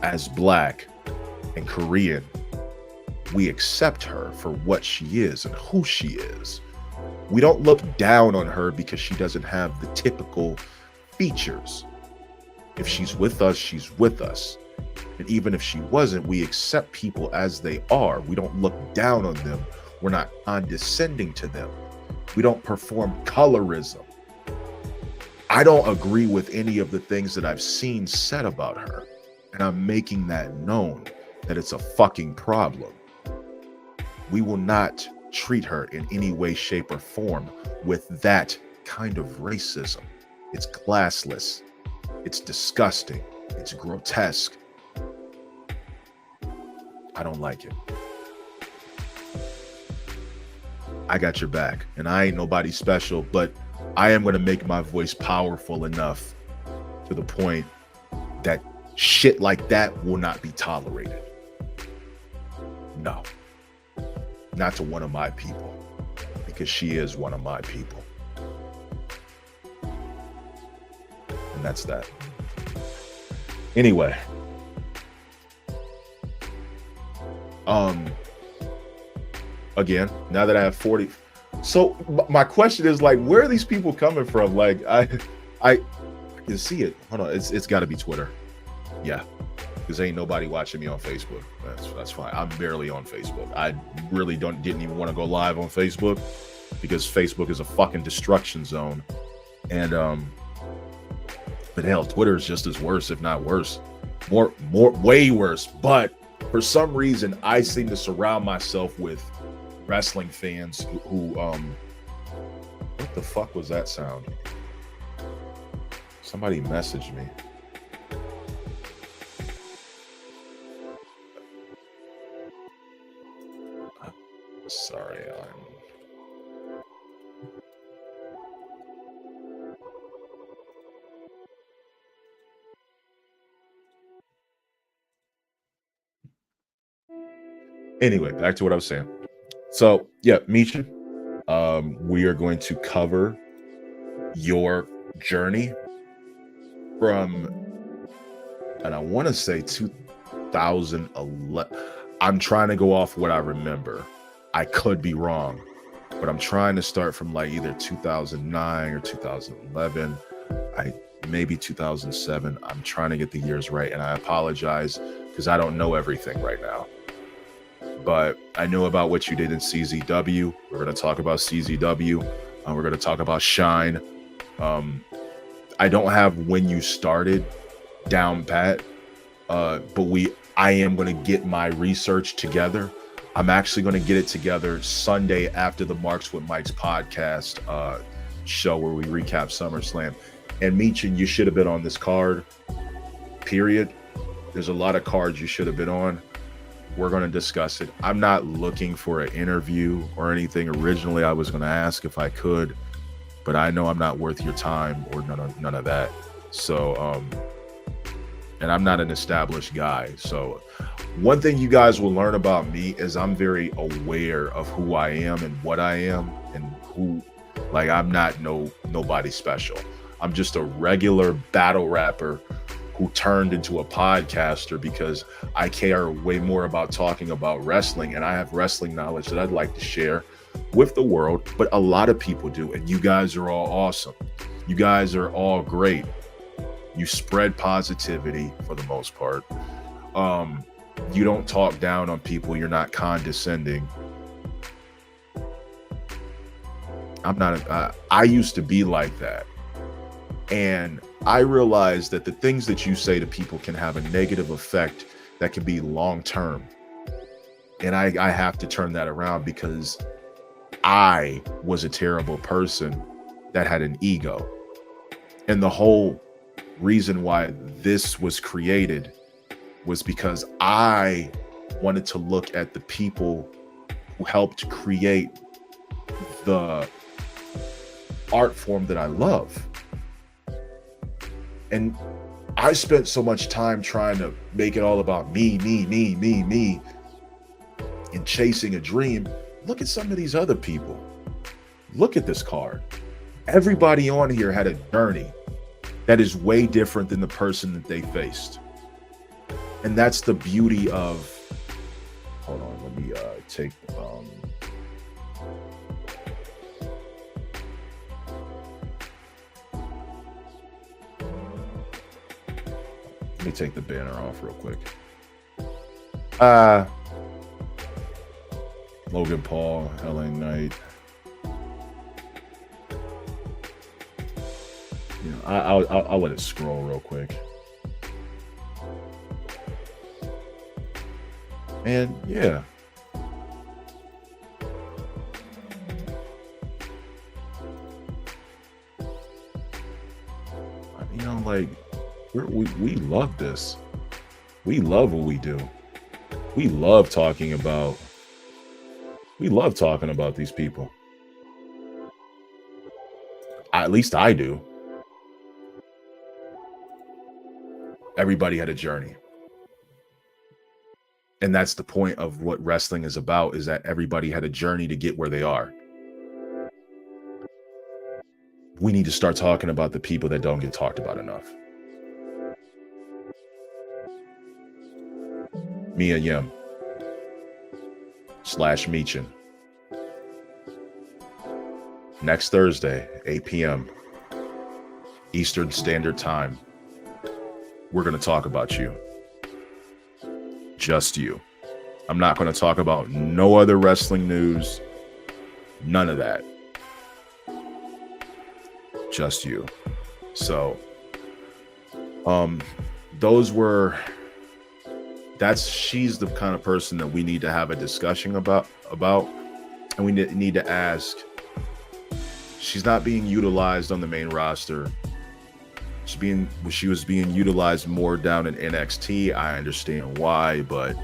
as black and Korean. We accept her for what she is and who she is. We don't look down on her because she doesn't have the typical features. If she's with us, she's with us. And even if she wasn't, we accept people as they are. We don't look down on them. We're not condescending to them. We don't perform colorism. I don't agree with any of the things that I've seen said about her. And I'm making that known that it's a fucking problem. We will not treat her in any way, shape, or form with that kind of racism. It's classless. It's disgusting. It's grotesque. I don't like it. I got your back, and I ain't nobody special, but I am going to make my voice powerful enough to the point that shit like that will not be tolerated. No. Not to one of my people, because she is one of my people. And that's that. Anyway. Again, now that I have 40. So my question is like, where are these people coming from? Like, I can see it. Hold on. It's got to be Twitter. Yeah. Because ain't nobody watching me on Facebook. That's fine. I'm barely on Facebook. I really didn't even want to go live on Facebook because Facebook is a fucking destruction zone. And but hell, Twitter is just as worse, if not worse. Way worse. But for some reason, I seem to surround myself with wrestling fans who what the fuck was that sound? Somebody messaged me. Sorry, Anyway, back to what I was saying. So, yeah, Michin, we are going to cover your journey from, and I want to say 2011. I'm trying to go off what I remember. I could be wrong, but I'm trying to start from like either 2009 or 2011. Maybe 2007. I'm trying to get the years right, and I apologize because I don't know everything right now. But I know about what you did in CZW. We're going to talk about CZW. We're going to talk about Shine. I don't have when you started down pat, but I am going to get my research together. I'm actually going to get it together Sunday after the Marks with Mike's podcast show where we recap SummerSlam. And Michin, you should have been on this card, period. There's a lot of cards you should have been on. We're going to discuss it. I'm not looking for an interview or anything. Originally, I was going to ask if I could, but I know I'm not worth your time or none of that. So, and I'm not an established guy. So one thing you guys will learn about me is I'm very aware of who I am and what I am and who, like, I'm not nobody special. I'm just a regular battle rapper who turned into a podcaster because I care way more about talking about wrestling, and I have wrestling knowledge that I'd like to share with the world, but a lot of people do, and you guys are all awesome. You guys are all great. You spread positivity for the most part. You don't talk down on people. You're not condescending. I used to be like that. And I realized that the things that you say to people can have a negative effect that can be long-term. And I have to turn that around because I was a terrible person that had an ego. And the whole reason why this was created was because I wanted to look at the people who helped create the art form that I love. And I spent so much time trying to make it all about me, and chasing a dream. Look at some of these other people. Look at this card. Everybody on here had a journey that is way different than the person that they faced. And that's the beauty of, hold on, let me take, let me take the banner off real quick. Logan Paul, LA Knight. You know, I'll let it scroll real quick. And yeah. You know, like, we love this. We love what we do. We love talking about these people. At least I do. Everybody had a journey. And that's the point of what wrestling is about, is that everybody had a journey to get where they are. We need to start talking about the people that don't get talked about enough. Mia Yim / Michin. Next Thursday, 8 p.m. Eastern Standard Time. We're going to talk about you. Just you. I'm not going to talk about no other wrestling news. None of that. Just you. So, she's the kind of person that we need to have a discussion about, and we need to ask. She's not being utilized on the main roster. She was being utilized more down in NXT. I understand why, but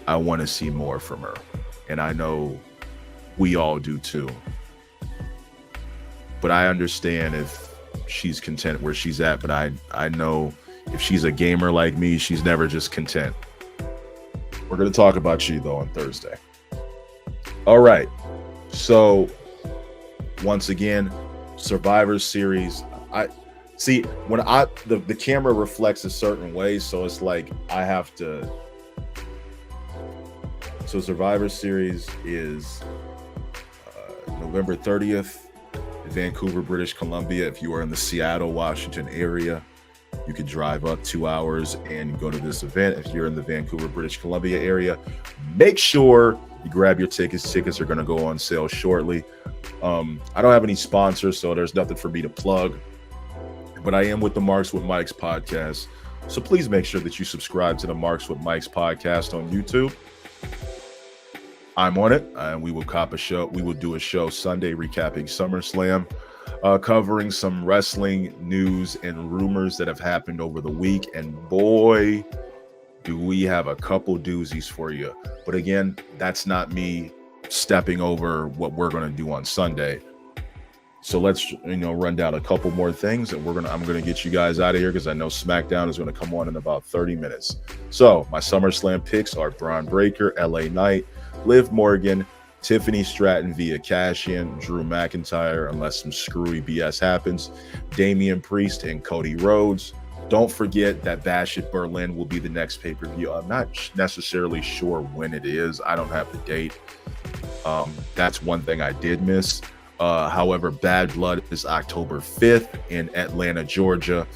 I want to see more from her. And I know we all do too. But I understand if she's content where she's at, but I know if she's a gamer like me, she's never just content. We're going to talk about you though on Thursday. All right. So once again, Survivor Series. I see when the camera reflects a certain way, so it's like I have to. So Survivor Series is November 30th, Vancouver, British Columbia. If you are in the Seattle, Washington area, you could drive up 2 hours and go to this event. If you're in the Vancouver, British Columbia area, make sure You grab your tickets. Tickets are going to go on sale shortly. I don't have any sponsors, so there's nothing for me to plug. But I am with the Marks with Mike's podcast. So please make sure that you subscribe to the Marks with Mike's podcast on YouTube. I'm on it, and we will cop a show. We will do a show Sunday recapping SummerSlam, covering some wrestling news and rumors that have happened over the week. And boy, do we have a couple doozies for you. But again, that's not me stepping over what we're going to do on Sunday. So let's, run down a couple more things, and I'm going to get you guys out of here because I know SmackDown is going to come on in about 30 minutes. So my SummerSlam picks are Braun Breaker, LA Knight, Liv Morgan, Tiffany Stratton via cash-in, Drew McIntyre, unless some screwy BS happens, Damian Priest, and Cody Rhodes. Don't forget that Bash at Berlin will be the next pay-per-view. I'm not necessarily sure when it is. I don't have the date. That's one thing I did miss. However, Bad Blood is October 5th in Atlanta, Georgia.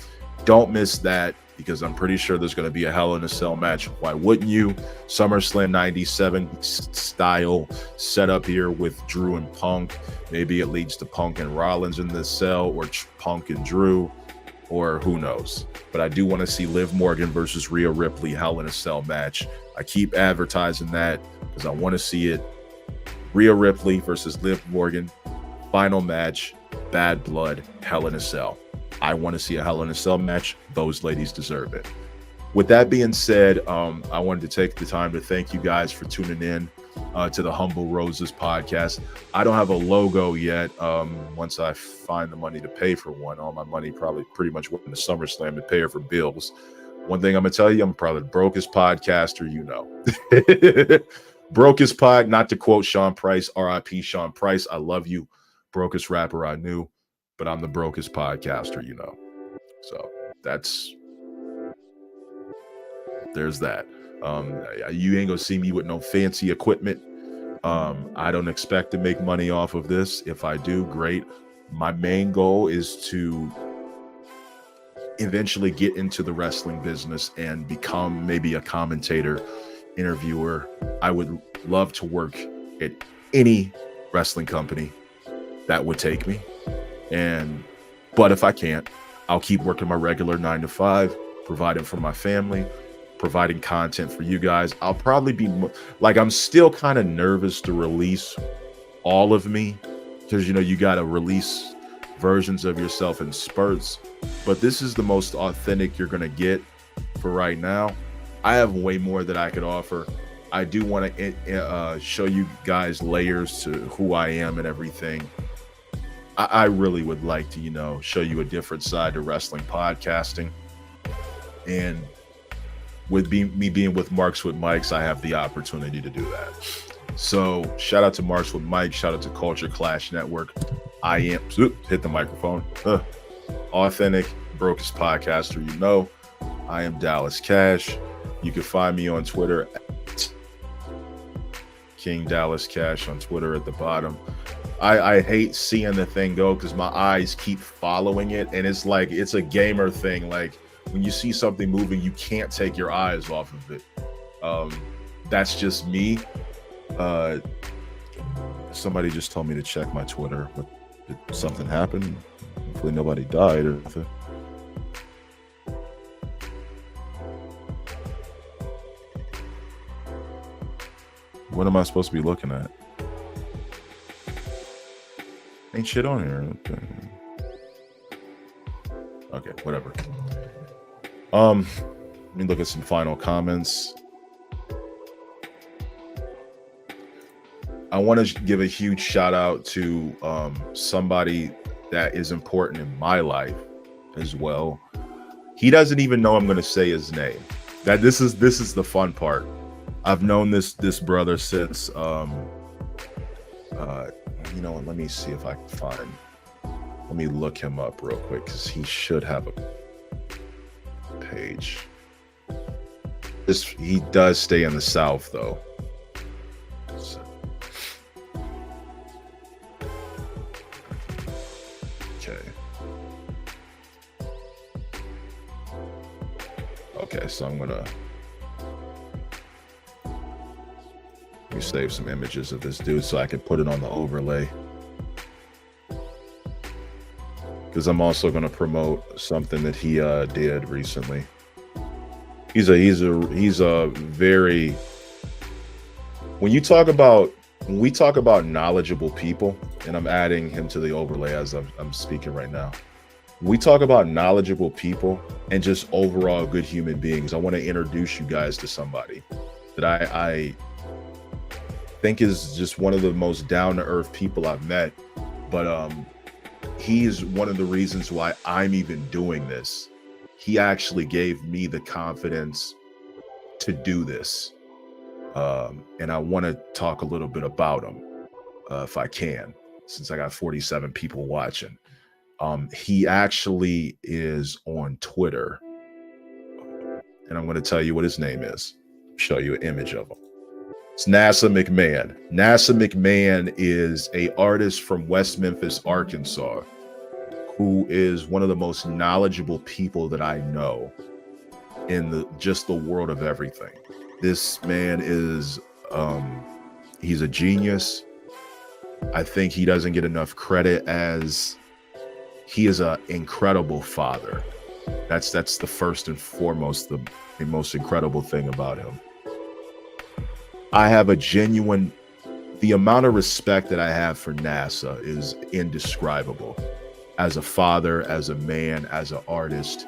Don't miss that because I'm pretty sure there's going to be a Hell in a Cell match. Why wouldn't you? SummerSlam 97 style setup here with Drew and Punk. Maybe it leads to Punk and Rollins in the cell, or Punk and Drew, or who knows. But I do want to see Liv Morgan versus Rhea Ripley Hell in a Cell match. I keep advertising that because I want to see it. Rhea Ripley versus Liv Morgan. Final match, Bad Blood, Hell in a Cell. I want to see a Hell in a Cell match. Those ladies deserve it. With that being said, I wanted to take the time to thank you guys for tuning in to the Humble Roses podcast. I don't have a logo yet. Once I find the money to pay for one, all my money probably pretty much went into SummerSlam to pay for bills. One thing I'm going to tell you, I'm probably the brokest podcaster you know. Brokest pod, not to quote Sean Price, RIP Sean Price. I love you. Brokest rapper I knew, but I'm the brokest podcaster, you know. So there's that. You ain't gonna see me with no fancy equipment. I don't expect to make money off of this. If I do, great. My main goal is to eventually get into the wrestling business and become maybe a commentator, interviewer. I would love to work at any wrestling company that would take me. But if I can't, I'll keep working my regular 9-to-5, providing for my family, providing content for you guys. I'll probably be I'm still kind of nervous to release all of me because, you got to release versions of yourself in spurts. But this is the most authentic you're going to get for right now. I have way more that I could offer. I do want to show you guys layers to who I am and everything. I really would like to, show you a different side to wrestling podcasting. And with me being with Marks with Mikes, I have the opportunity to do that. So shout out to Marks with Mike. Shout out to Culture Clash Network. I am, hit the microphone. Authentic, brokest podcaster you know. I am Dallas Cash. You can find me on Twitter at King Dallas Cash on Twitter at the bottom. I hate seeing the thing go because my eyes keep following it, and it's like it's a gamer thing. Like when you see something moving, you can't take your eyes off of it. That's just me. Somebody just told me to check my Twitter. Did something happen? Hopefully nobody died or nothing. What am I supposed to be looking at? Ain't shit on here. Okay, whatever. Let me look at some final comments. I want to give a huge shout out to somebody that is important in my life as well. He doesn't even know I'm going to say his name. This is the fun part. I've known this brother since let me see if I can find. Let me look him up real quick because he should have a page. He does stay in the South though. So. Okay, so I'm gonna me save some images of this dude so I can put it on the overlay, because I'm also going to promote something that he did recently. He's a very, when we talk about knowledgeable people, and I'm adding him to the overlay as I'm speaking right now. We talk about knowledgeable people and just overall good human beings. I want to introduce you guys to somebody that I think is just one of the most down-to-earth people I've met. But he is one of the reasons why I'm even doing this. He actually gave me the confidence to do this. And I want to talk a little bit about him, if I can, since I got 47 people watching. He actually is on Twitter, and I'm going to tell you what his name is. Show you an image of him. It's NASA McMahon. NASA McMahon is an artist from West Memphis, Arkansas, who is one of the most knowledgeable people that I know in the world of everything. This man is, he's a genius. I think he doesn't get enough credit, as he is an incredible father. That's the first and foremost, the most incredible thing about him. I have the amount of respect that I have for NASA is indescribable. As a father, as a man, as an artist,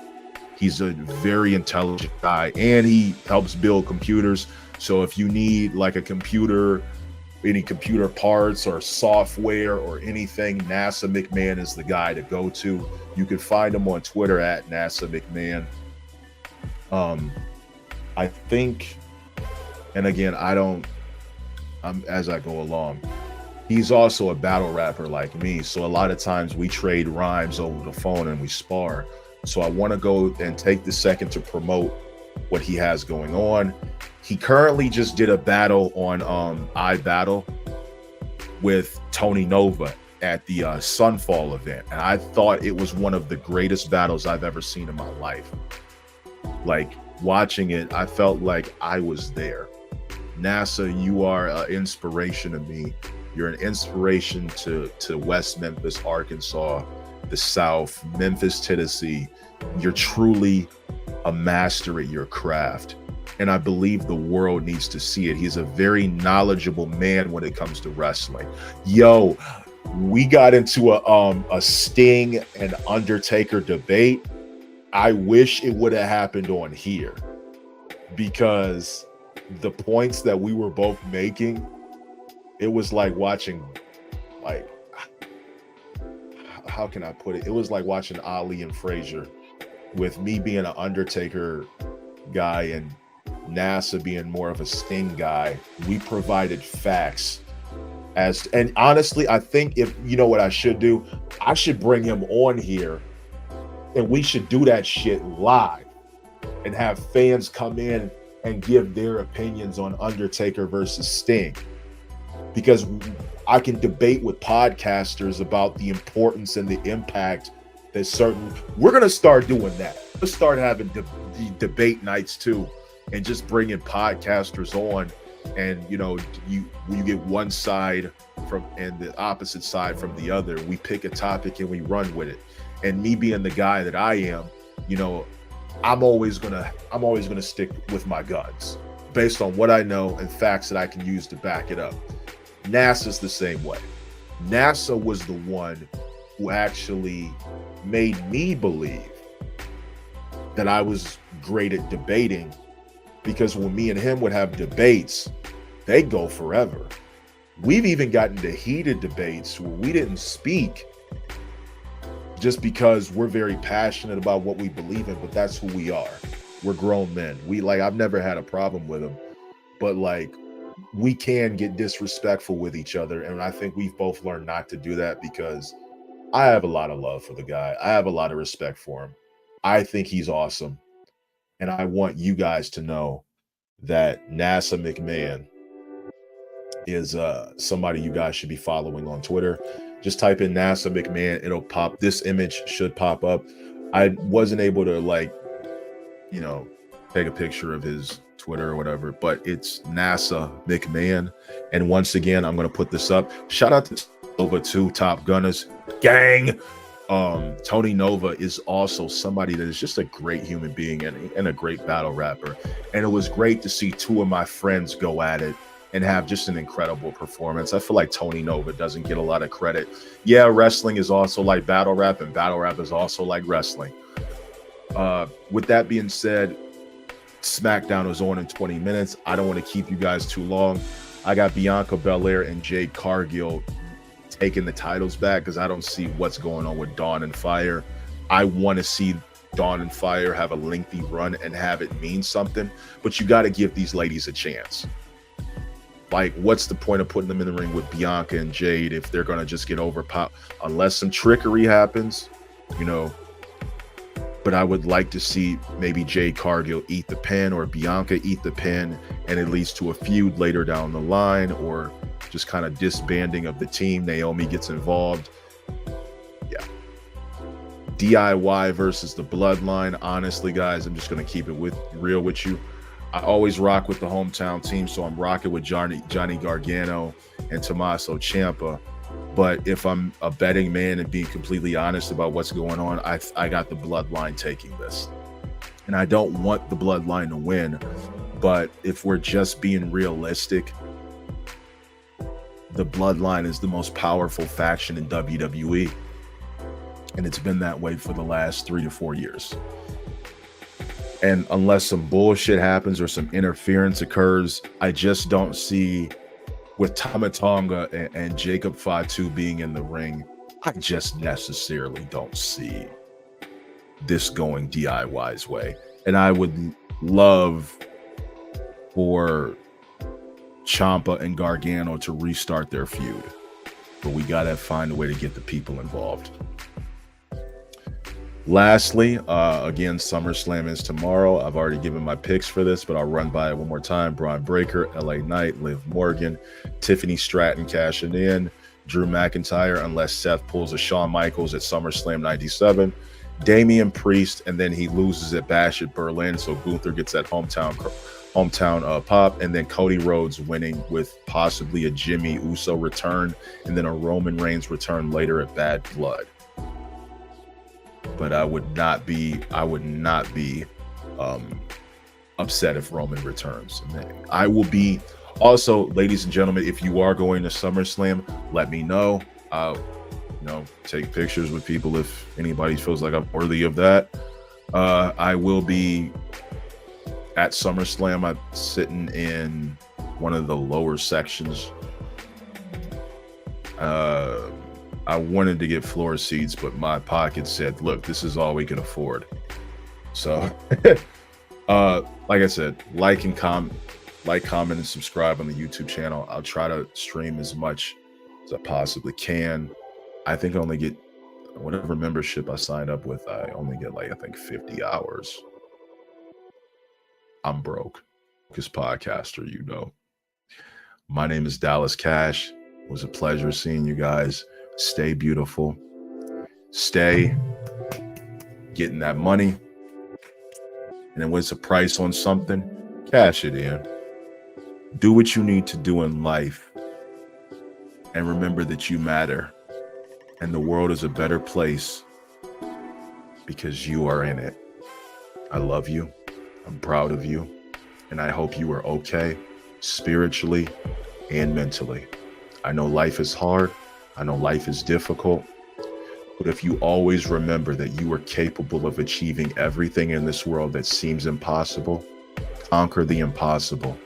he's a very intelligent guy, and he helps build computers. So if you need like a computer, any computer parts or software or anything, NASA McMahon is the guy to go to. You can find him on Twitter at NASA McMahon. I think, and again, as I go along, he's also a battle rapper like me. So a lot of times we trade rhymes over the phone and we spar. So I want to go and take the second to promote what he has going on. He currently just did a battle on iBattle with Tony Nova at the Sunfall event. And I thought it was one of the greatest battles I've ever seen in my life. Like, watching it, I felt like I was there. NASA, you are an inspiration to me. You're an inspiration to West Memphis, Arkansas, the South, Memphis, Tennessee. You're truly a master at your craft, and I believe the world needs to see it. He's a very knowledgeable man when it comes to wrestling. Yo, we got into a Sting and Undertaker debate. I wish it would have happened on here, because the points that we were both making, it was like watching, like, how can I put it? It was like watching Ali and Frazier, with me being an Undertaker guy and NASA being more of a Sting guy. We provided facts. And honestly, I think, if you know what I should do, I should bring him on here and we should do that shit live and have fans come in and give their opinions on Undertaker versus Sting. Because I can debate with podcasters about the importance and the impact that we're going to start doing that. Let's start having debate nights too, and just bringing podcasters on. And, you know, you get one side from and the opposite side from the other. We pick a topic and we run with it. And me being the guy that I am, you know, I'm always gonna stick with my guns based on what I know and facts that I can use to back it up. NASA's the same way. NASA was the one who actually made me believe that I was great at debating, because when me and him would have debates, they go forever. We've even gotten to heated debates where we didn't speak just because we're very passionate about what we believe in, but that's who we are. We're grown men. I've never had a problem with them, but like, we can get disrespectful with each other. And I think we've both learned not to do that, because I have a lot of love for the guy. I have a lot of respect for him. I think he's awesome. And I want you guys to know that NASA McMahon is somebody you guys should be following on Twitter. Just type in NASA McMahon. It'll pop. This image should pop up. I wasn't able to, like, you know, take a picture of his Twitter or whatever, but it's NASA McMahon. And once again, I'm going to put this up. Shout out to Nova too, Top Gunners gang. Tony Nova is also somebody that is just a great human being and a great battle rapper. And it was great to see two of my friends go at it and have just an incredible performance. I feel like Tony Nova doesn't get a lot of credit. Yeah, wrestling is also like battle rap, and battle rap is also like wrestling. With that being said, SmackDown is on in 20 minutes. I don't want to keep you guys too long. I got Bianca Belair and Jade Cargill taking the titles back because I don't see what's going on with Dawn and Fire. I want to see Dawn and Fire have a lengthy run and have it mean something, but you got to give these ladies a chance. Like, what's the point of putting them in the ring with Bianca and Jade if they're going to just get overpowered? Unless some trickery happens, you know. But I would like to see maybe Jade Cargill eat the pin or Bianca eat the pin, and it leads to a feud later down the line, or just kind of disbanding of the team. Naomi gets involved. Yeah. DIY versus the Bloodline. Honestly, guys, I'm just going to keep it real with you. I always rock with the hometown team, so I'm rocking with Johnny Gargano and Tommaso Ciampa. But if I'm a betting man and being completely honest about what's going on, I got the Bloodline taking this. And I don't want the Bloodline to win, but if we're just being realistic, the Bloodline is the most powerful faction in WWE. And it's been that way for the last 3 to 4 years. And unless some bullshit happens or some interference occurs, I just don't see, with Tama Tonga and Jacob Fatu being in the ring, I just necessarily don't see this going DIY's way. And I would love for Ciampa and Gargano to restart their feud, but we gotta find a way to get the people involved. Lastly, again, SummerSlam is tomorrow. I've already given my picks for this, but I'll run by it one more time. Braun Breaker, LA Knight, Liv Morgan, Tiffany Stratton cashing in, Drew McIntyre, unless Seth pulls a Shawn Michaels at SummerSlam 97, Damian Priest, and then he loses at Bash at Berlin, so Gunther gets that hometown pop, and then Cody Rhodes winning with possibly a Jimmy Uso return, and then a Roman Reigns return later at Bad Blood. But I would not be upset if Roman returns. And I will be also, ladies and gentlemen, if you are going to SummerSlam, let me know. I'll, take pictures with people if anybody feels like I'm worthy of that. I will be at SummerSlam. I'm sitting in one of the lower sections. I wanted to get floor seats, but my pocket said, look, this is all we can afford. So, like I said, like, comment, and subscribe on the YouTube channel. I'll try to stream as much as I possibly can. I think I only get, whatever membership I signed up with, I only get I think 50 hours. I'm broke. Because podcaster, My name is Dallas Cash. It was a pleasure seeing you guys. Stay beautiful. Stay getting that money. And then when it's a price on something, cash it in. Do what you need to do in life. And remember that you matter. And the world is a better place because you are in it. I love you. I'm proud of you. And I hope you are okay spiritually and mentally. I know life is hard. I know life is difficult, but if you always remember that you are capable of achieving everything in this world that seems impossible, conquer the impossible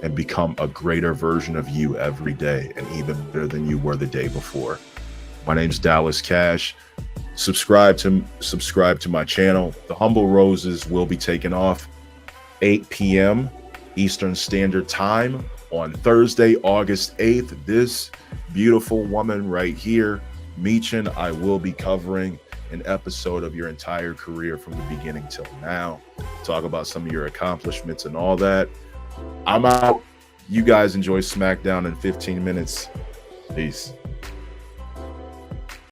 and become a greater version of you every day and even better than you were the day before. My name's Dallas Cash. Subscribe to my channel. The Humble Roses will be taking off 8 p.m. Eastern Standard Time on Thursday, August 8th. This beautiful woman right here, Michin, I will be covering an episode of your entire career from the beginning till now. Talk about some of your accomplishments and all that. I'm out. You guys enjoy SmackDown in 15 minutes. Peace.